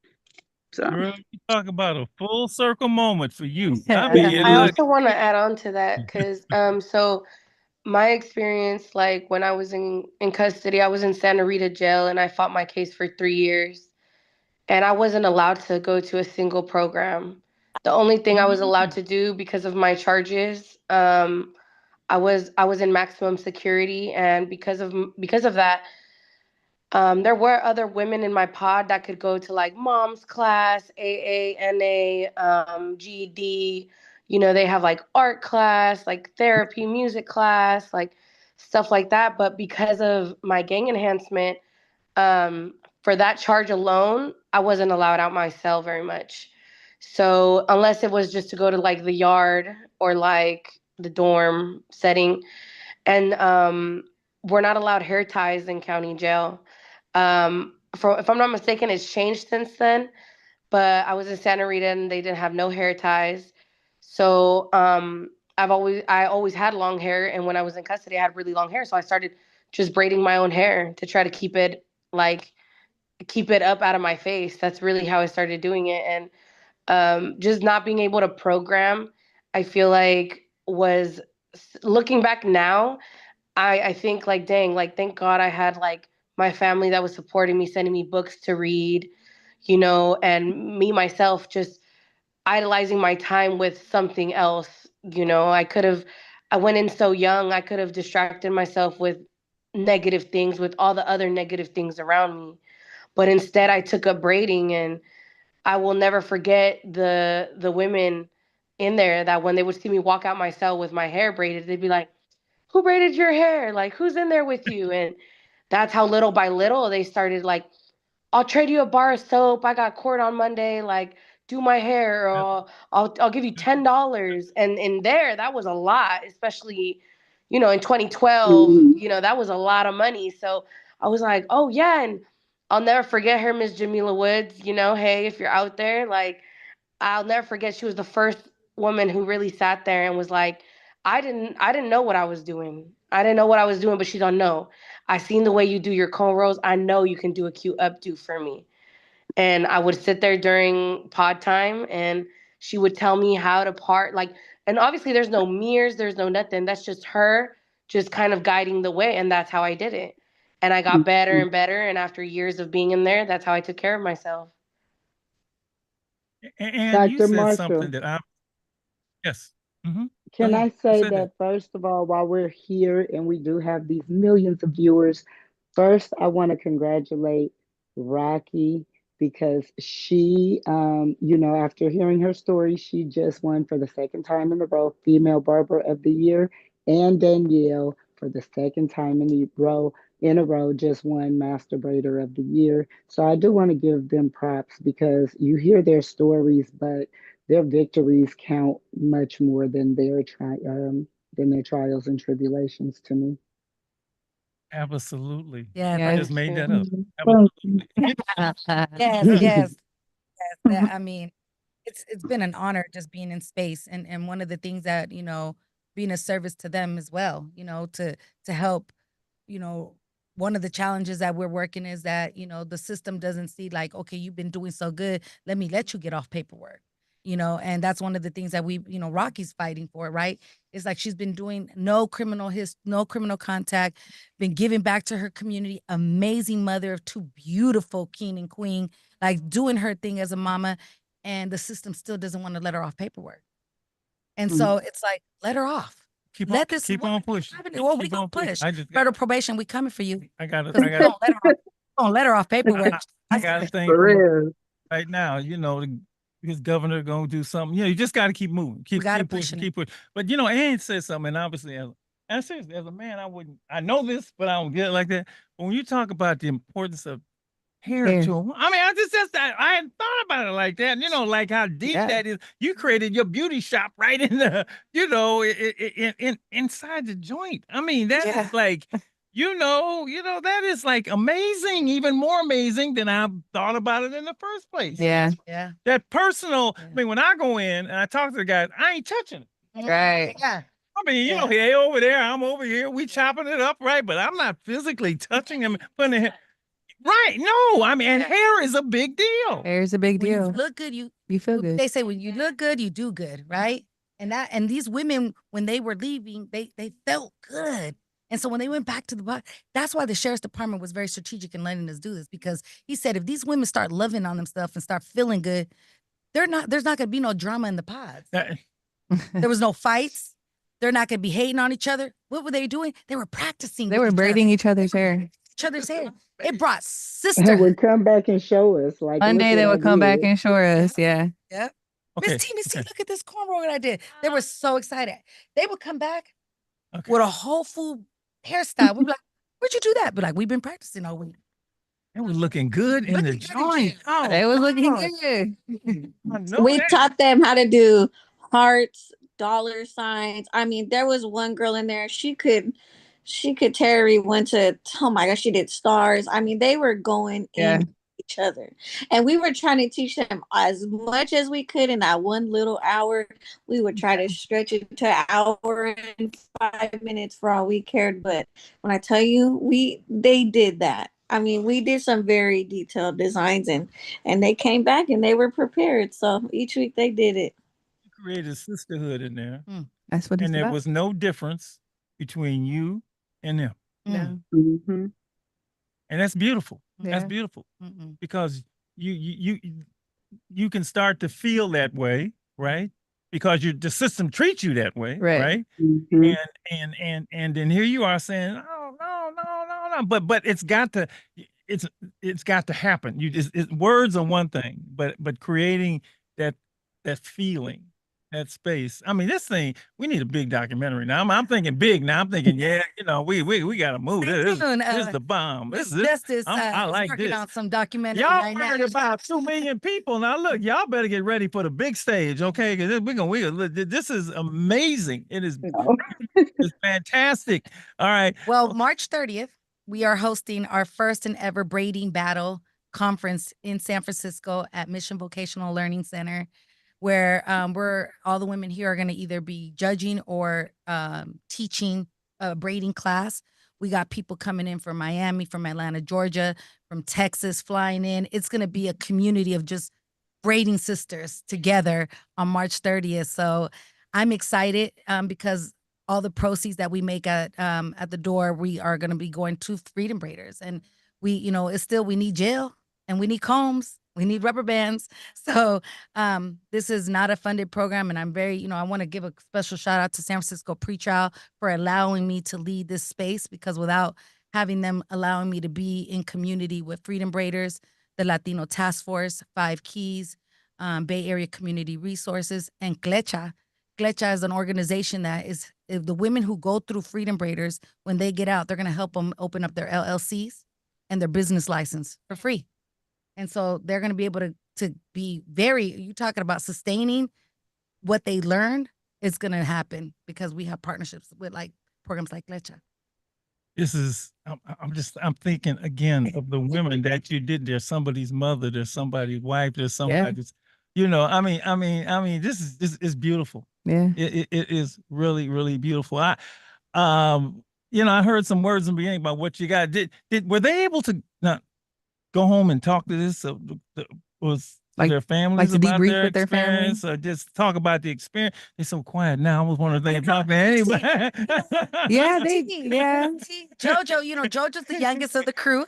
So Girl, you talk about a full circle moment for you. I Yeah, mean, I look, also want to add on to that because so my experience, like when I was in custody, I was in Santa Rita jail and I fought my case for 3 years, and I wasn't allowed to go to a single program. The only thing I was allowed to do because of my charges, I was in maximum security, and because of that, there were other women in my pod that could go to like mom's class, AANA, GED. You know, they have like art class, like therapy, music class, like stuff like that. But because of my gang enhancement, for that charge alone, I wasn't allowed out my cell very much. So unless it was just to go to like the yard or like the dorm setting, and we're not allowed hair ties in county jail. If I'm not mistaken, it's changed since then. But I was in Santa Rita and they didn't have no hair ties. So I always had long hair, and when I was in custody, I had really long hair. So I started just braiding my own hair to try to like keep it up out of my face. That's really how I started doing it, and just not being able to program, I feel like was looking back now. I think like dang, like thank God I had like my family that was supporting me, sending me books to read, and me myself just idolizing my time with something else. I went in so young, I could have distracted myself with negative things, with all the other negative things around me. But instead I took up braiding, and I will never forget the women in there that when they would see me walk out my cell with my hair braided, they'd be like, who braided your hair? Like, who's in there with you? And that's how little by little they started like, I'll trade you a bar of soap. I got court on Monday. Like, do my hair, or I'll give you $10. And in there, that was a lot, especially, in 2012. Mhm. That was a lot of money. So I was like, oh yeah, and I'll never forget her, Miss Jamila Woods. Hey, if you're out there, like I'll never forget, she was the first woman who really sat there and was like, I didn't know what I was doing. I didn't know what I was doing, but she's on no. I seen the way you do your cornrows. I know you can do a cute updo for me. And I would sit there during pod time, and she would tell me how to part, like, and obviously there's no mirrors, there's no nothing. That's just her just kind of guiding the way, and that's how I did it. And I got better Mhm. and better, and after years of being in there, that's how I took care of myself. and you Dr. said something Marshall. that I yes. Go Can ahead. I You say said that. that first of all, while we're here and we do have these millions of viewers, first I want to congratulate Rocky because she, after hearing her story, she just won for the second time in a row Female Barber of the Year, and Danielle for the second time in a row just won Master Braider of the Year. So I do want to give them props because you hear their stories, but their victories count much more than their trials and tribulations to me. Absolutely. Yeah, I thank just made you. that up. Thank you. Yes, yes, yes. I mean, it's been an honor just being in space, and one of the things that being a service to them as well. To help. You know, one of the challenges that we're working is that the system doesn't see like, okay, you've been doing so good, let you get off paperwork. And that's one of the things that Rocky's fighting for, right? It's like she's been doing no criminal contact, been giving back to her community, amazing mother of two beautiful king and queen, like doing her thing as a mama, and the system still doesn't want to let her off paperwork. And so it's like, let her off. Let this keep on pushing. well, we Keep gonna on pushing. push. I just Federal probation, we coming for you. I got it. Because I we got gonna let her off paperwork. I got a thing For from real. right now. His governor gonna do something. You just got to keep moving, We gotta keep push pushing, it. keep pushing. But Ann said something, and obviously, seriously, as a man, I wouldn't. I know this, but I don't get it like that. But when you talk about the importance of hair Hair. to a I mean, I hadn't thought about it like that. Like how deep Yeah. that is. You created your beauty shop right in the, inside the joint. I mean, that Yeah. is like, that is like amazing, even more amazing than I thought about it in the first place. Yeah. Yeah. That personal. I mean, when I go in and I talk to the guys, I ain't touching it. Right. Yeah. I mean, they over there, I'm over here, we chopping it up, right? But I'm not physically touching them, putting it. Right. No, I mean, and hair is a big deal. Hair is a big When you deal. look good, you feel good. They say when you look good, you do good, right? And these women, when they were leaving, they felt good. And so when they went back to the bar, that's why the sheriff's department was very strategic in letting us do this, because he said if these women start loving on themselves and start feeling good, there's not gonna be no drama in the pods. There was no fights. They're not gonna be hating on each other. What were they doing? They were practicing. They with were each braiding other. each other's hair. Each other's hair. It brought And sisterhood. would come back and show us, like, One look day what they I would come back did. and show us. Yeah. Yep. Okay. Miss T, look at this cornrow that I did. They were so excited. They would come back with a whole full hairstyle. We'd be like, where'd you do that? Be like, we've been practicing all week. It was looking good in the joint. Oh, They was looking God. good. I know We that. taught them how to do hearts, dollar signs. I mean, there was one girl in there. She could Terry went to, oh my gosh, she did stars. I mean, they were going Yeah. in each other, and we were trying to teach them as much as we could in that one little hour. We would try to stretch it to an hour and 5 minutes for all we cared. But when I tell you, they did that. I mean, we did some very detailed designs, and they came back and they were prepared. So each week they did it. You created sisterhood in there. That's what it's And there about. was no difference between you and them. No. Mm-hmm. And that's beautiful. That's Yeah. beautiful. Because you can start to feel that way, right? Because the system treats you that way, Right. right? Mm-hmm. And then here you are saying, oh no. But it's got to happen. Words are one thing, but creating that feeling, that space. I mean, this thing, we need a big documentary. Now I'm thinking big. Now I'm thinking, yeah, we gotta move. This is the bomb. This is Justice I is like working this. on some documentary Y'all right now. worried about 2 million people. Now look, y'all better get ready for the big stage, okay? Because this is amazing. It's fantastic. All right. Well, March 30th, we are hosting our first and ever braiding battle conference in San Francisco at Mission Vocational Learning Center, where all the women here are going to either be judging or teaching a braiding class. We got people coming in from Miami, from Atlanta, Georgia, from Texas flying in. It's going to be a community of just braiding sisters together on March 30th. So I'm excited because all the proceeds that we make at the door, we are going to be going to Freedom Braiders. And we need gel and we need combs. We need rubber bands. So this is not a funded program. And I'm I want to give a special shout out to San Francisco Pretrial for allowing me to lead this space, because without having them allowing me to be in community with Freedom Braiders, the Latino Task Force, 5 Keys, Bay Area Community Resources, and Clecha. Clecha is an organization that is, if the women who go through Freedom Braiders, when they get out, they're going to help them open up their LLCs and their business license for free. And so they're going to be able to be you talking about sustaining what they learned, it's going to happen because we have partnerships with programs like Clecha. This is, I'm thinking again of the women that you did. There's somebody's mother, there's somebody's wife, there's somebody's, this is beautiful. Yeah. It is really, really beautiful. I heard some words in the beginning about what you got. Were they able to go home and talk to this? Their families to about debrief their with their family? experience, or just talk about the experience? They're so quiet now. I was wondering if they talk to anybody. Yeah, JoJo, JoJo's the youngest of the crew.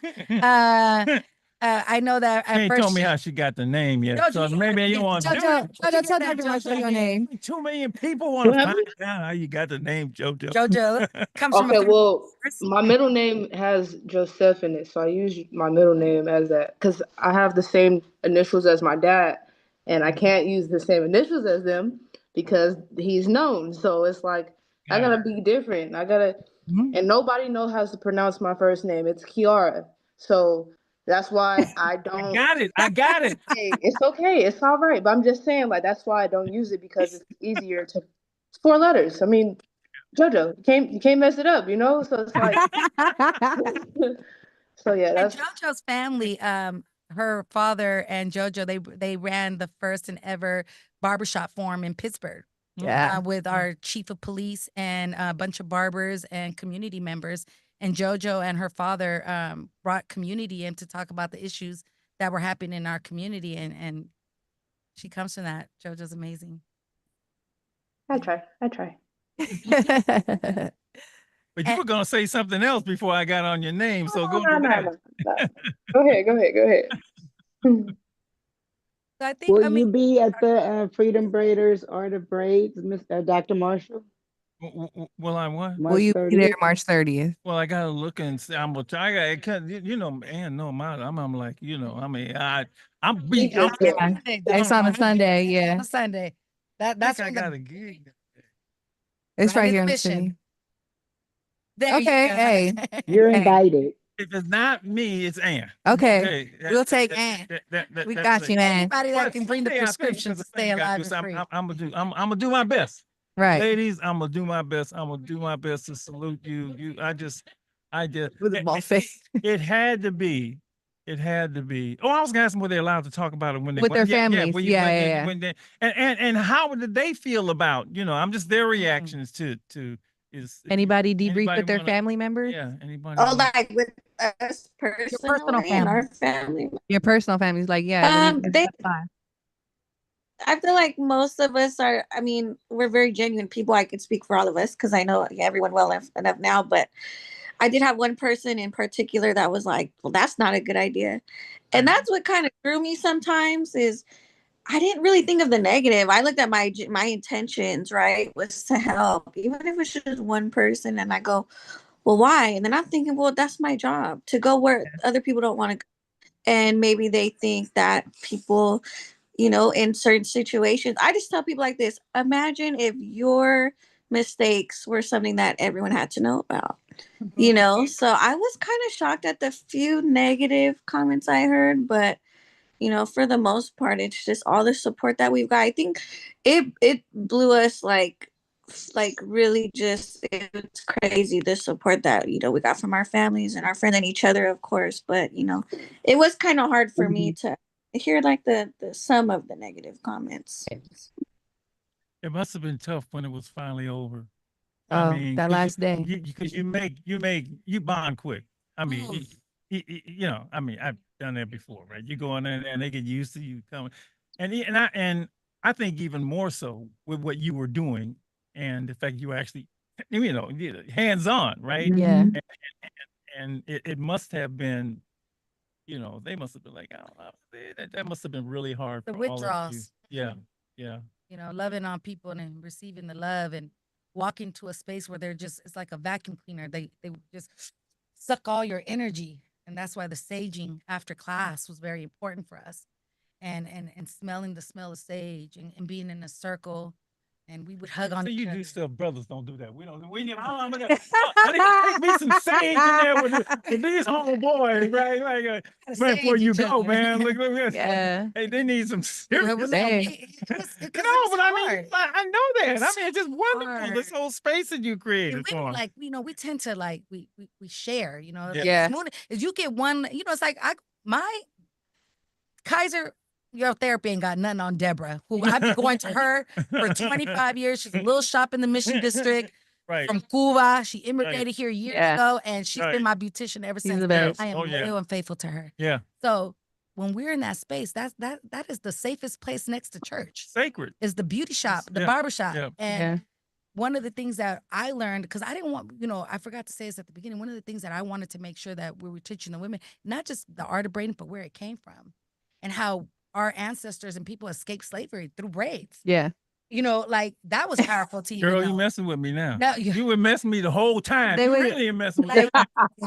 I know that She ain't told me how she got the name yet. JoJo, So maybe you want JoJo, tell everyone your name. 2 million people want to What find happened? out how you got the name JoJo. JoJo comes from Okay, a well, my middle name has Joseph in it, so I use my middle name as that because I have the same initials as my dad, and I can't use the same initials as them because he's known. So it's like I gotta be different. And nobody knows how to pronounce my first name. It's Kiara, so that's why I don't. I got it. Hey, it's okay. It's all right. But I'm just saying, that's why I don't use it because it's easier to. It's 4 letters. I mean, JoJo, you can't mess it up, So it's like. So yeah, that's JoJo's family. Her father and JoJo, they ran the first and ever barbershop forum in Pittsburgh. Yeah. With our chief of police and a bunch of barbers and community members. And JoJo and her father brought community in to talk about the issues that were happening in our community. And she comes from that. JoJo's amazing. I try. But you were gonna say something else before I got on your name, so go No, do no, that. no. Go ahead. So I think, Will you be at the Freedom Braiders Art of Braids, Mr. Dr. Marshall? Will I what? Will March you be there 30th? March 30th? Well, I gotta look and see. I'm gonna try. I can't, you know, man. No, I'm like, you know, I mean, I'm beat. I'm, Yeah. It's on a Sunday. Yeah. On a Sunday. that's That's I when got the a gig. It's Right right in here in the Mission. city. There you Okay. go. Hey. You're Hey. invited. If it's not me, it's Ann. Okay. that- We'll take that- Ann. We that's got it. you, Ann. Anybody that But can bring the someday I think, prescriptions to because the thing stay I gotta alive do and is free. I'm gonna do my best. Right. Ladies, I'm gonna do my best. I'm gonna do my best to salute you. I just With a ball face. it had to be. It had to be. Oh, I was gonna ask them were they allowed to talk about it when they With their yeah, families. when Yeah. when they and how did they feel about, you know, I'm just their reactions to is Anybody debrief anybody with their wanna, family members? yeah, anybody Oh, wanna, like with us Your personal personally and our family. family. Your personal family's like, yeah, release They that's fine. I feel like most of us are, I mean, we're very genuine people. I could speak for all of us because I know everyone well enough now. But I did have one person in particular that was like, well, that's not a good idea. And that's what kind of threw me sometimes is I didn't really think of the negative. I looked at my intentions, right, was to help, even if it's just one person. And I go, well, why? And then I'm thinking, well, that's my job to go where other people don't want to go. And maybe they think that people, you know, in certain situations. I just tell people like this: imagine if your mistakes were something that everyone had to know about, you know? So I was kind of shocked at the few negative comments I heard, but you know, for the most part, it's just all the support that we've got. I think it blew us like really just it's crazy the support that, you know, we got from our families and our friends and each other, of course. But you know, it was kind of hard for me to hear like the some of the negative comments. it must have been tough when it was finally over. Oh, that 'cause last day. because you bond quick. I mean, you know, I mean, I've done that before, right? You go in there and they get used to you coming, and I think even more so with what you were doing and the fact you were actually, you know, hands on, right? Yeah. And it must have been, you know, they must have been like, oh, that must have been really hard The for all of you. withdrawals. Yeah, yeah. You know, loving on people and receiving the love and walking to a space where they're just, it's like a vacuum cleaner. They just suck all your energy. And that's why the saging after class was very important for us. And smelling the smell of sage and being in a circle. And we would hug on So each you other. do stuff, brothers don't do that. We don't. We need. I need to take me some sage in there with these homeboys, right? Like, man, before you go, man. Look. Yeah. Hey, they need some serious. Dang. No, but I mean, I know that. I mean, it's just wonderful. hard. This whole space that you created And for we 'em. like, you know, we tend to like we share, you know. Yeah. Yeah. If you get one, you know, it's like my Kaiser, your therapy ain't got nothing on Deborah, who I've been going to her for 25 years. She's a little shop in the Mission District Right. from Cuba. She immigrated here years Yeah. ago, and she's Right. been my beautician ever She's since. the best. I am Oh, yeah. loyal and faithful to her. Yeah. So when we're in that space, that is the safest place next to church. Sacred. Is the beauty shop, the Yeah. barber shop. Yeah. And Yeah. one of the things that I learned, because I didn't want, you know, I forgot to say this at the beginning. One of the things that I wanted to make sure that we were teaching the women, not just the art of braiding, but where it came from and how our ancestors and people escaped slavery through braids. Yeah. You know, like that was powerful to you. Girl, you messing with me now. No, You were messing me the whole time. They You would- really ain't messing with me.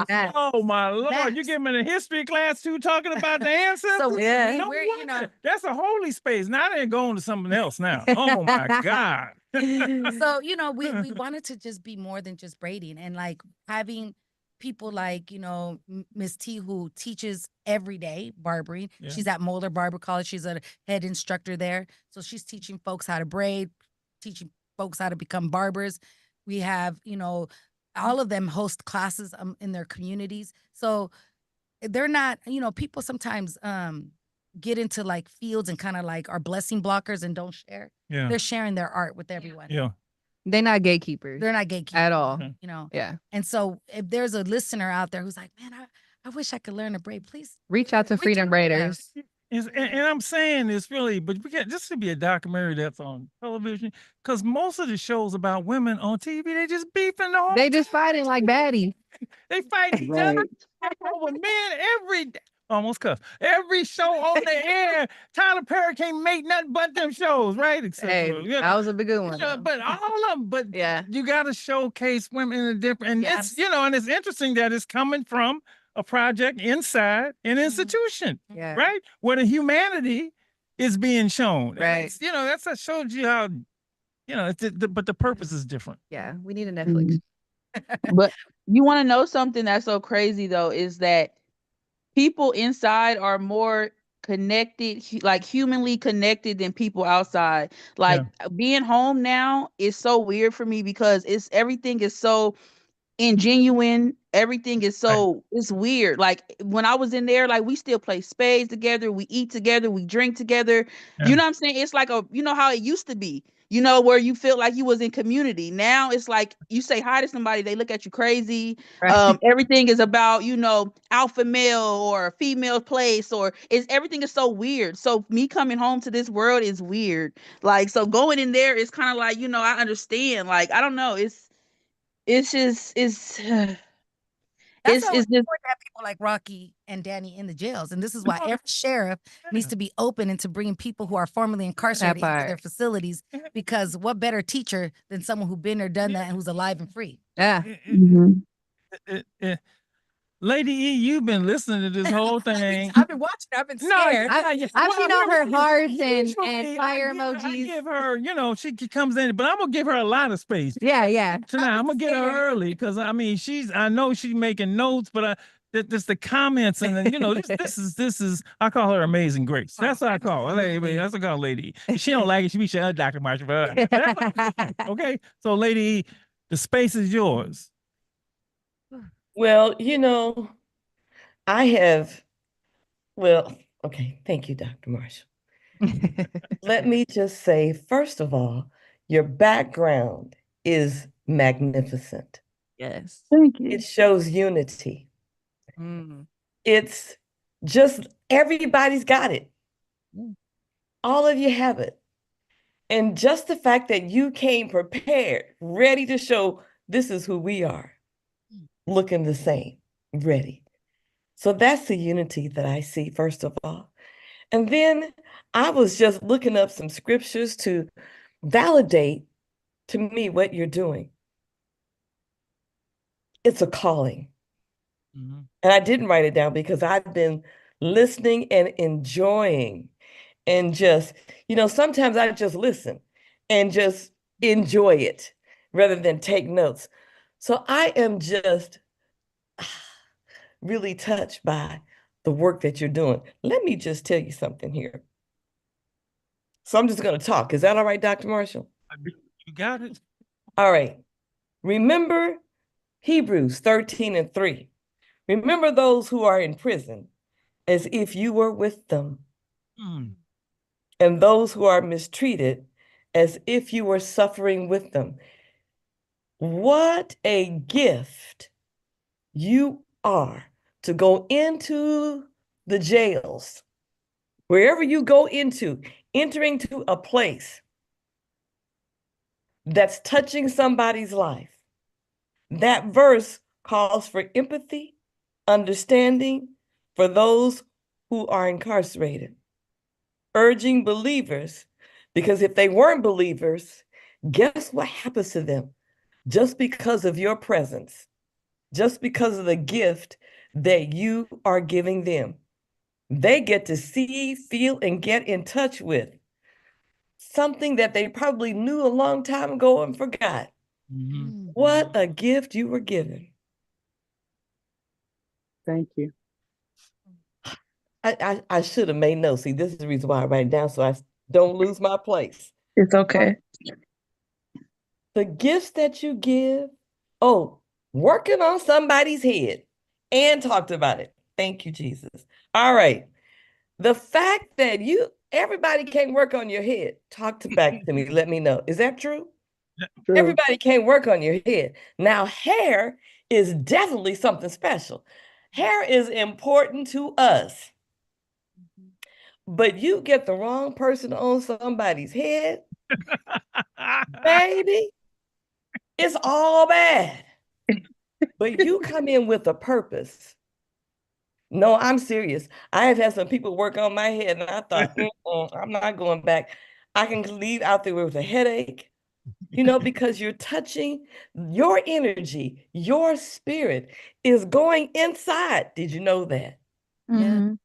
Max. Oh my Lord! Max. You give me a history class too, talking about the ancestors. So Yeah. No we're, you know, wonder. That's a holy space. Now they're going to something else now. Oh my God! so you know, we wanted to just be more than just braiding and like having people like, you know, Miss T, who teaches every day barbering. Yeah. She's at Moeller Barber College. She's a head instructor there. So she's teaching folks how to braid, teaching folks how to become barbers. We have, you know, all of them host classes in their communities. So they're not, you know, people sometimes get into like fields and kind of like are blessing blockers and don't share. Yeah. They're sharing their art with everyone. Yeah. They're not gatekeepers. They're not gatekeepers at all. You know. Yeah. And so if there's a listener out there who's like, man, I wish I could learn to braid, please reach out to Freedom Braiders. And I'm saying this really, but we got this should be a documentary that's on television because most of the shows about women on TV, they just beefing the whole They just fighting like baddies. They fight each other over men every day. Almost cuff. Every show on the air, Tyler Perry can't make nothing but them shows, right? Except Hey, for, you know, that was a big one. but all of them, but yeah, you got to showcase women in a different, and it's, you know, and it's interesting that it's coming from a project inside an institution, right? Where the humanity is being shown. Right. It's, you know, that shows you how, you know, but the purpose is different. Yeah, we need a Netflix. But you want to know something that's so crazy though, is that people inside are more connected, like humanly connected than people outside. Like being home now is so weird for me because everything is so ingenuine. Everything is so it's weird. Like when I was in there, like we still play spades together, we eat together, we drink together. You know what I'm saying? It's like you know how it used to be, you know, where you felt like you was in community. Now it's like you say hi to somebody, they look at you crazy. Everything is about, you know, alpha male or female place, or everything is so weird. So me coming home to this world is weird. Like, so going in there is kind of like, you know, I understand. Like, I don't know. It's just That's why it's important to have people like Rocky and Danny in the jails. And this is why every sheriff needs to be open into bringing people who are formerly incarcerated into their facilities, because what better teacher than someone who's been there, done that, and who's alive and free? Yeah. Lady E, you've been listening to this whole thing. I've been watching. I've been scared. I've seen all her hearts and fire I emojis. give her, you know, she comes in, but I'm gonna give her a lot of space. Yeah. Tonight, I'm gonna get her early because I mean, I know she's making notes, but just the comments and then, you know, this is I call her Amazing Grace. That's what I call her. That's what I call Lady E. If she don't like it, she be saying Dr. Marshall. Okay, so Lady E, the space is yours. Well, you know, okay, thank you, Dr. Marshall. Let me just say, first of all, your background is magnificent. Yes. Thank you. It shows unity. It's just everybody's got it. All of you have it. And just the fact that you came prepared, ready to show this is who we are, looking the same, ready. So that's the unity that I see, first of all. And then I was just looking up some scriptures to validate to me what you're doing. It's a calling. And I didn't write it down because I've been listening and enjoying, and just, you know, sometimes I just listen and just enjoy it rather than take notes. So I am just really touched by the work that you're doing. Let me just tell you something here. So I'm just going to talk. Is that all right, Dr. Marshall? You got it. All right. Remember Hebrews 13:3. Remember those who are in prison as if you were with them, and those who are mistreated as if you were suffering with them. What a gift you are to go into the jails, wherever you go into, entering to a place that's touching somebody's life. That verse calls for empathy, understanding for those who are incarcerated, urging believers, because if they weren't believers, guess what happens to them? Just because of your presence, just because of the gift that you are giving them, they get to see, feel, and get in touch with something that they probably knew a long time ago and forgot. What a gift you were given. Thank you. I should have made notes. See, this is the reason why I write it down so I don't lose my place. It's okay. The gifts that you give, working on somebody's head and talked about it. Thank you, Jesus. All right. The fact that everybody can't work on your head, back to me. Let me know. Is that true? True. Everybody can't work on your head. Now, hair is definitely something special. Hair is important to us. But you get the wrong person on somebody's head, baby, it's all bad. But you come in with a purpose. No, I'm serious. I have had some people work on my head, and I thought, I'm not going back. I can leave out there with a headache, because you're touching your energy, your spirit is going inside. Did you know that? Mhm.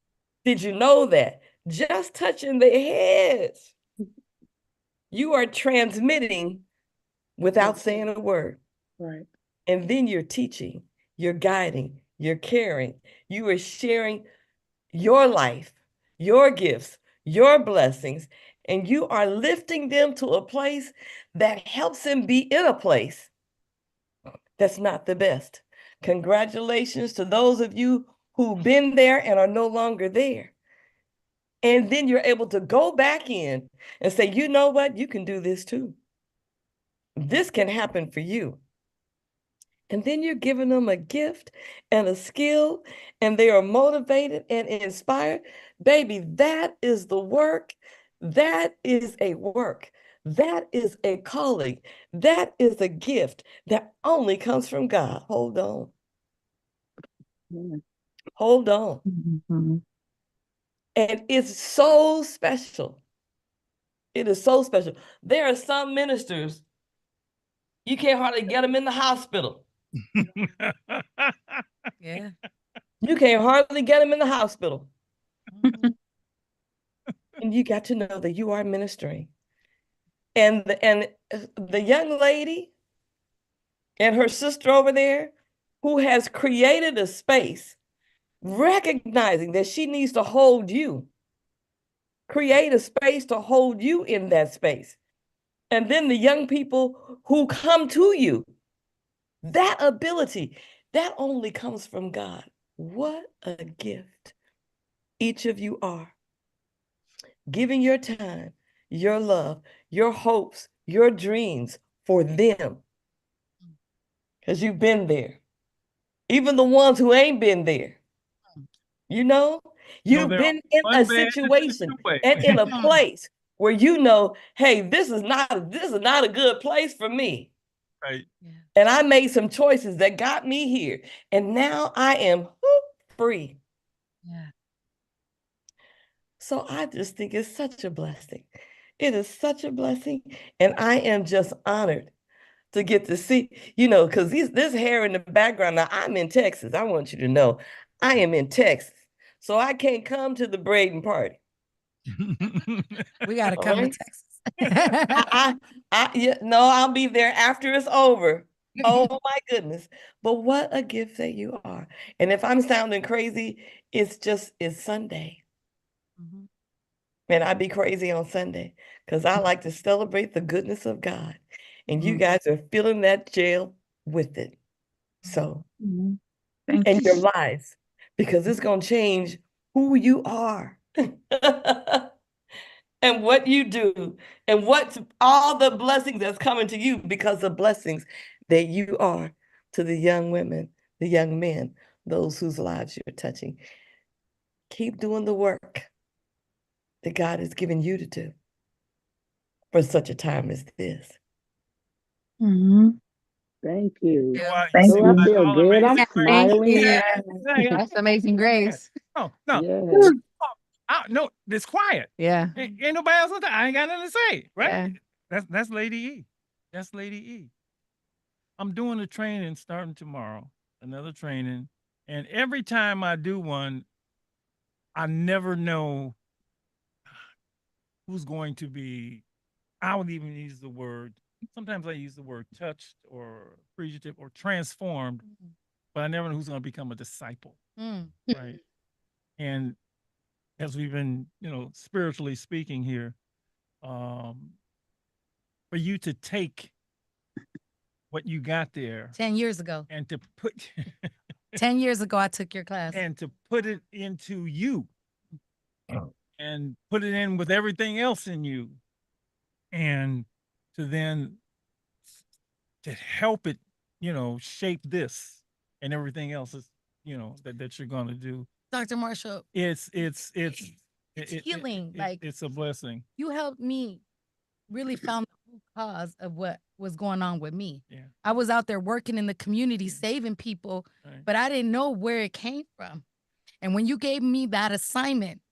Did you know that? Just touching the heads, you are transmitting without saying a word. Right. And then you're teaching, you're guiding, you're caring, you are sharing your life, your gifts, your blessings, and you are lifting them to a place that helps them be in a place that's not the best. Congratulations to those of you who've been there and are no longer there. And then you're able to go back in and say, you know what? You can do this too. This can happen for you. And then you're giving them a gift and a skill, and they are motivated and inspired. Baby, that is the work. That is a work. That is a calling. That is a gift that only comes from God. Hold on. Hold on. Mhm. And it's so special. It is so special. There are some ministers, you can't hardly get them in the hospital. Yeah. You can't hardly get them in the hospital. And you got to know that you are ministering. And the young lady and her sister over there who has created a space, recognizing that she needs to hold you, create a space to hold you in that space. And then the young people who come to you, that ability, that only comes from God. What a gift each of you are. Giving your time, your love, your hopes, your dreams for them. Because you've been there. Even the ones who ain't been there. You've been in a situation and in a place where hey, this is not a good place for me. Right. And I made some choices that got me here. And now I am free. Yeah. So I just think it's such a blessing. It is such a blessing. And I am just honored to get to see, because this hair in the background. Now, I'm in Texas. I want you to know I am in Texas. So I can't come to the braiding party. We got to come to Texas. I'll be there after it's over. Oh my goodness. But what a gift that you are. And if I'm sounding crazy, it's Sunday. Mhm. And I'd be crazy on Sunday because I like to celebrate the goodness of God. And you guys are filling that jail with it. So, and your lives, because it's going to change who you are and what you do and what all the blessings that's coming to you because of blessings that you are to the young women, the young men, those whose lives you're touching. Keep doing the work that God has given you to do for such a time as this. Thank you. Yeah. Oh, I feel good. I'm Thank smiling. you. Yeah. That's Amazing Grace. No, no. Yes. No, it's quiet. Yeah. Ain't nobody else on that. I ain't got nothing to say, right? Yeah. That's Lady E. That's Lady E. I'm doing a training starting tomorrow, another training. And every time I do one, I never know who's going to be, I would even use the word, sometimes I use the word touched or appreciative or transformed, but I never know who's going to become a disciple. Right. And as we've been, spiritually speaking here, for you to take what you got there 10 years ago. and to put 10 years ago, I took your class. and to put it into you and put it in with everything else in you and to then to help it, shape this and everything else is, that you're going to do. Dr. Marshall, It's healing. Like, it's a blessing. you helped me really found the root cause of what was going on with me. Yeah. I was out there working in the community, saving people, Right. but I didn't know where it came from. And when you gave me that assignment,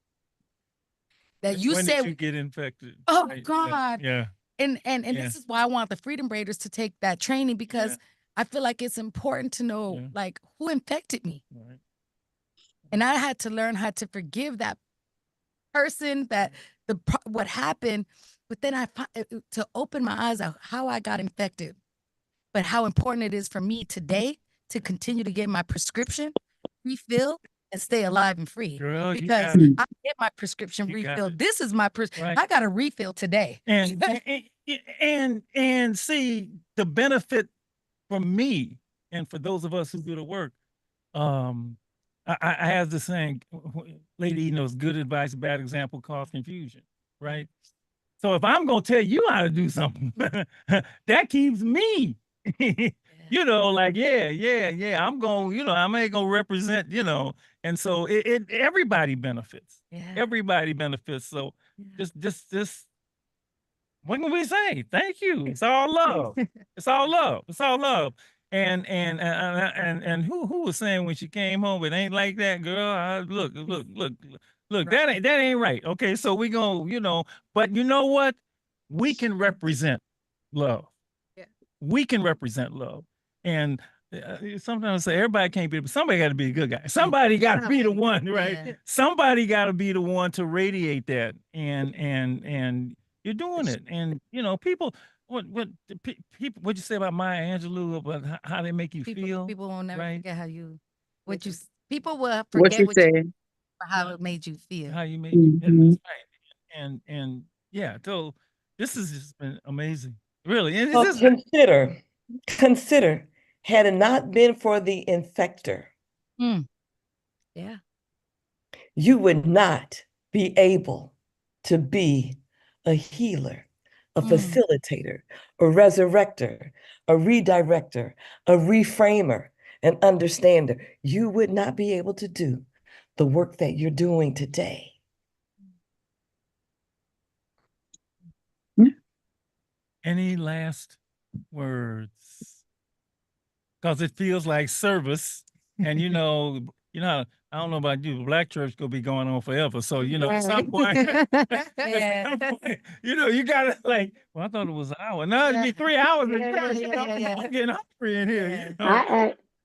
that you When said, did you get infected? oh Right. God. Yeah. And Yeah. this is why I want the Freedom Braiders to take that training, because Yeah. I feel like it's important to know, Yeah. like, who infected me. Right. And I had to learn how to forgive that person, that what happened. But then to open my eyes of how I got infected, but how important it is for me today to continue to get my prescription refilled and stay alive and free. Girl, you Because got it. I get my prescription You got refilled. it. This is my Right. I got a refill today. And see the benefit for me and for those of us who do the work. I have the saying, Lady knows good advice, bad example cause confusion, right? So if I'm gonna tell you how to do something, that keeps me, like, yeah, I'm going, I'm ain't gonna represent, and so it everybody benefits. Yeah. Everybody benefits. So just what can we say? Thank you. It's all love. It's all love. It's all love. And who was saying when she came home, it ain't like that, girl. Look. That ain't right. Okay, so we gonna, but you know what? We can represent love. Yeah. We can represent love, and sometimes I say everybody can't be, but somebody got to be a good guy. Somebody got to be the one, right? Yeah. Somebody got to be the one to radiate that, and you're doing it, and people. What people? What you say about Maya Angelou about how they make you feel? People will never right? forget how you people will What forget you what said. you how it made you feel. How you made Mhm. that's right, and yeah. So this has just been amazing, really. And So this is consider, had it not been for the infector, Yeah. you would not be able to be a healer, a facilitator, a resurrector, a redirector, a reframer, an understander. You would not be able to do the work that you're doing today. any last words, because it feels like service, and I don't know about you, Black church gonna be going on forever. So at some point, at some point, you gotta well, I thought it was an hour. No, it'd be 3 hours. I'm getting hungry in here.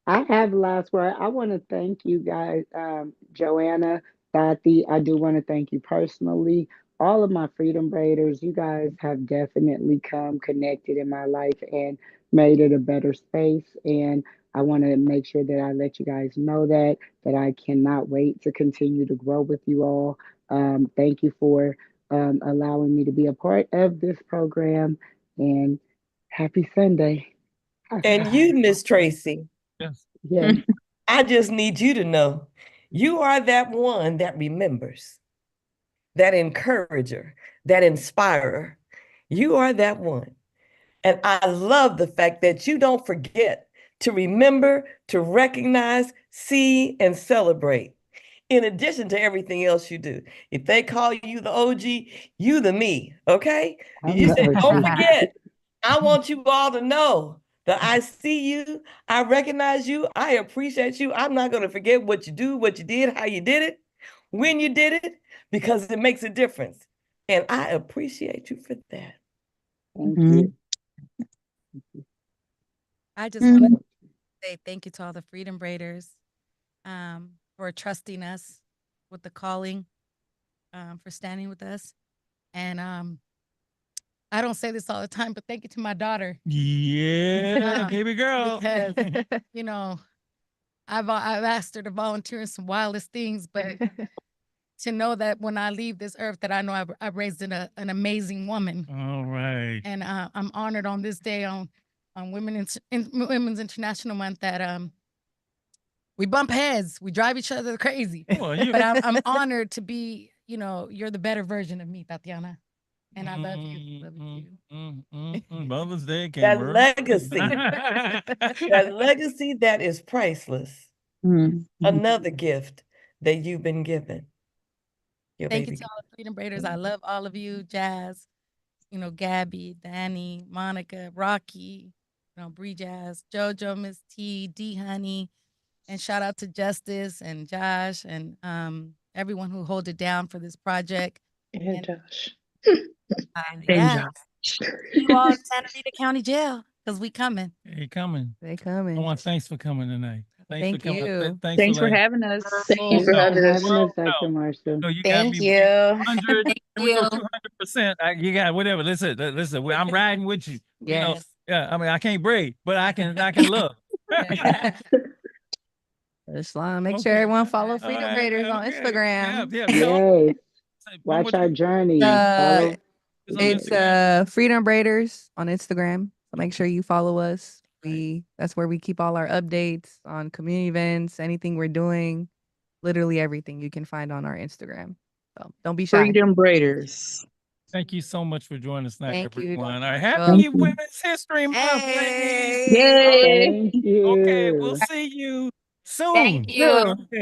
I have last word. I want to thank you guys, Joanna, Kathy. I do want to thank you personally. All of my Freedom Braiders, you guys have definitely come connected in my life and made it a better space. And I want to make sure that I let you guys know that I cannot wait to continue to grow with you all. Thank you for allowing me to be a part of this program. And happy Sunday. And you, Miss Tracy, Yes. Yes. I just need you to know you are that one that remembers, that encourager, that inspirer. You are that one. And I love the fact that you don't forget to remember, to recognize, see, and celebrate. In addition to everything else you do. If they call you the OG, you the me, okay? I'm You the said, don't OG. forget, I want you all to know that I see you, I recognize you, I appreciate you. I'm not going to forget what you do, what you did, how you did it, when you did it, because it makes a difference. And I appreciate you for that. Thank you. I just want to say thank you to all the Freedom Braiders for trusting us with the calling, for standing with us. And I don't say this all the time, but thank you to my daughter. Yeah, baby girl. Because, I've asked her to volunteer in some wildest things, but to know that when I leave this earth, that I know I've raised an amazing woman. All right. And I'm honored on this day on Women's International Month that we bump heads, we drive each other crazy. Well, But I'm honored to be, you're the better version of me, Tatiana. And I love you. Love you too. Mother's Day came That early. legacy, that legacy that is priceless. Mhm. Another gift that you've been given. Your Thank you baby. to all the Freedom Braiders. I love all of you. Jazz, Gabby, Danny, Monica, Rocky, Bree Jazz, JoJo, Miss T, D Honey, and shout out to Justice and Josh and everyone who hold it down for this project. And Josh. Yeah. See you all in Santa Rita County Jail because we coming. They coming. They I coming. want thanks for coming tonight. Thanks Thank for coming. you. Thanks for letting- having us. Thank you for Thanks for having us. having us, Dr. Marshall. No, you got Thank me you. 100. Thank We go you. 200%. You got whatever. Listen. I'm riding with you. Yes. Yeah. I mean, I can't braid, but I can look. Islam. Make sure Okay. everyone follow Freedom right, Raiders on okay. Instagram. Yeah. Yes. One more Watch our time. journey. Follow. It's on It's Instagram. Freedom Braiders on Instagram. So make sure you follow us. That's where we keep all our updates on community events, anything we're doing, literally everything you can find on our Instagram. So don't be shy. Freedom Braiders. Thank you so much for joining us tonight, Thank you. everyone. All right, Welcome. happy Women's History Month, ladies. Yay. Thank you. Okay, we'll see you soon. Thank you. Okay.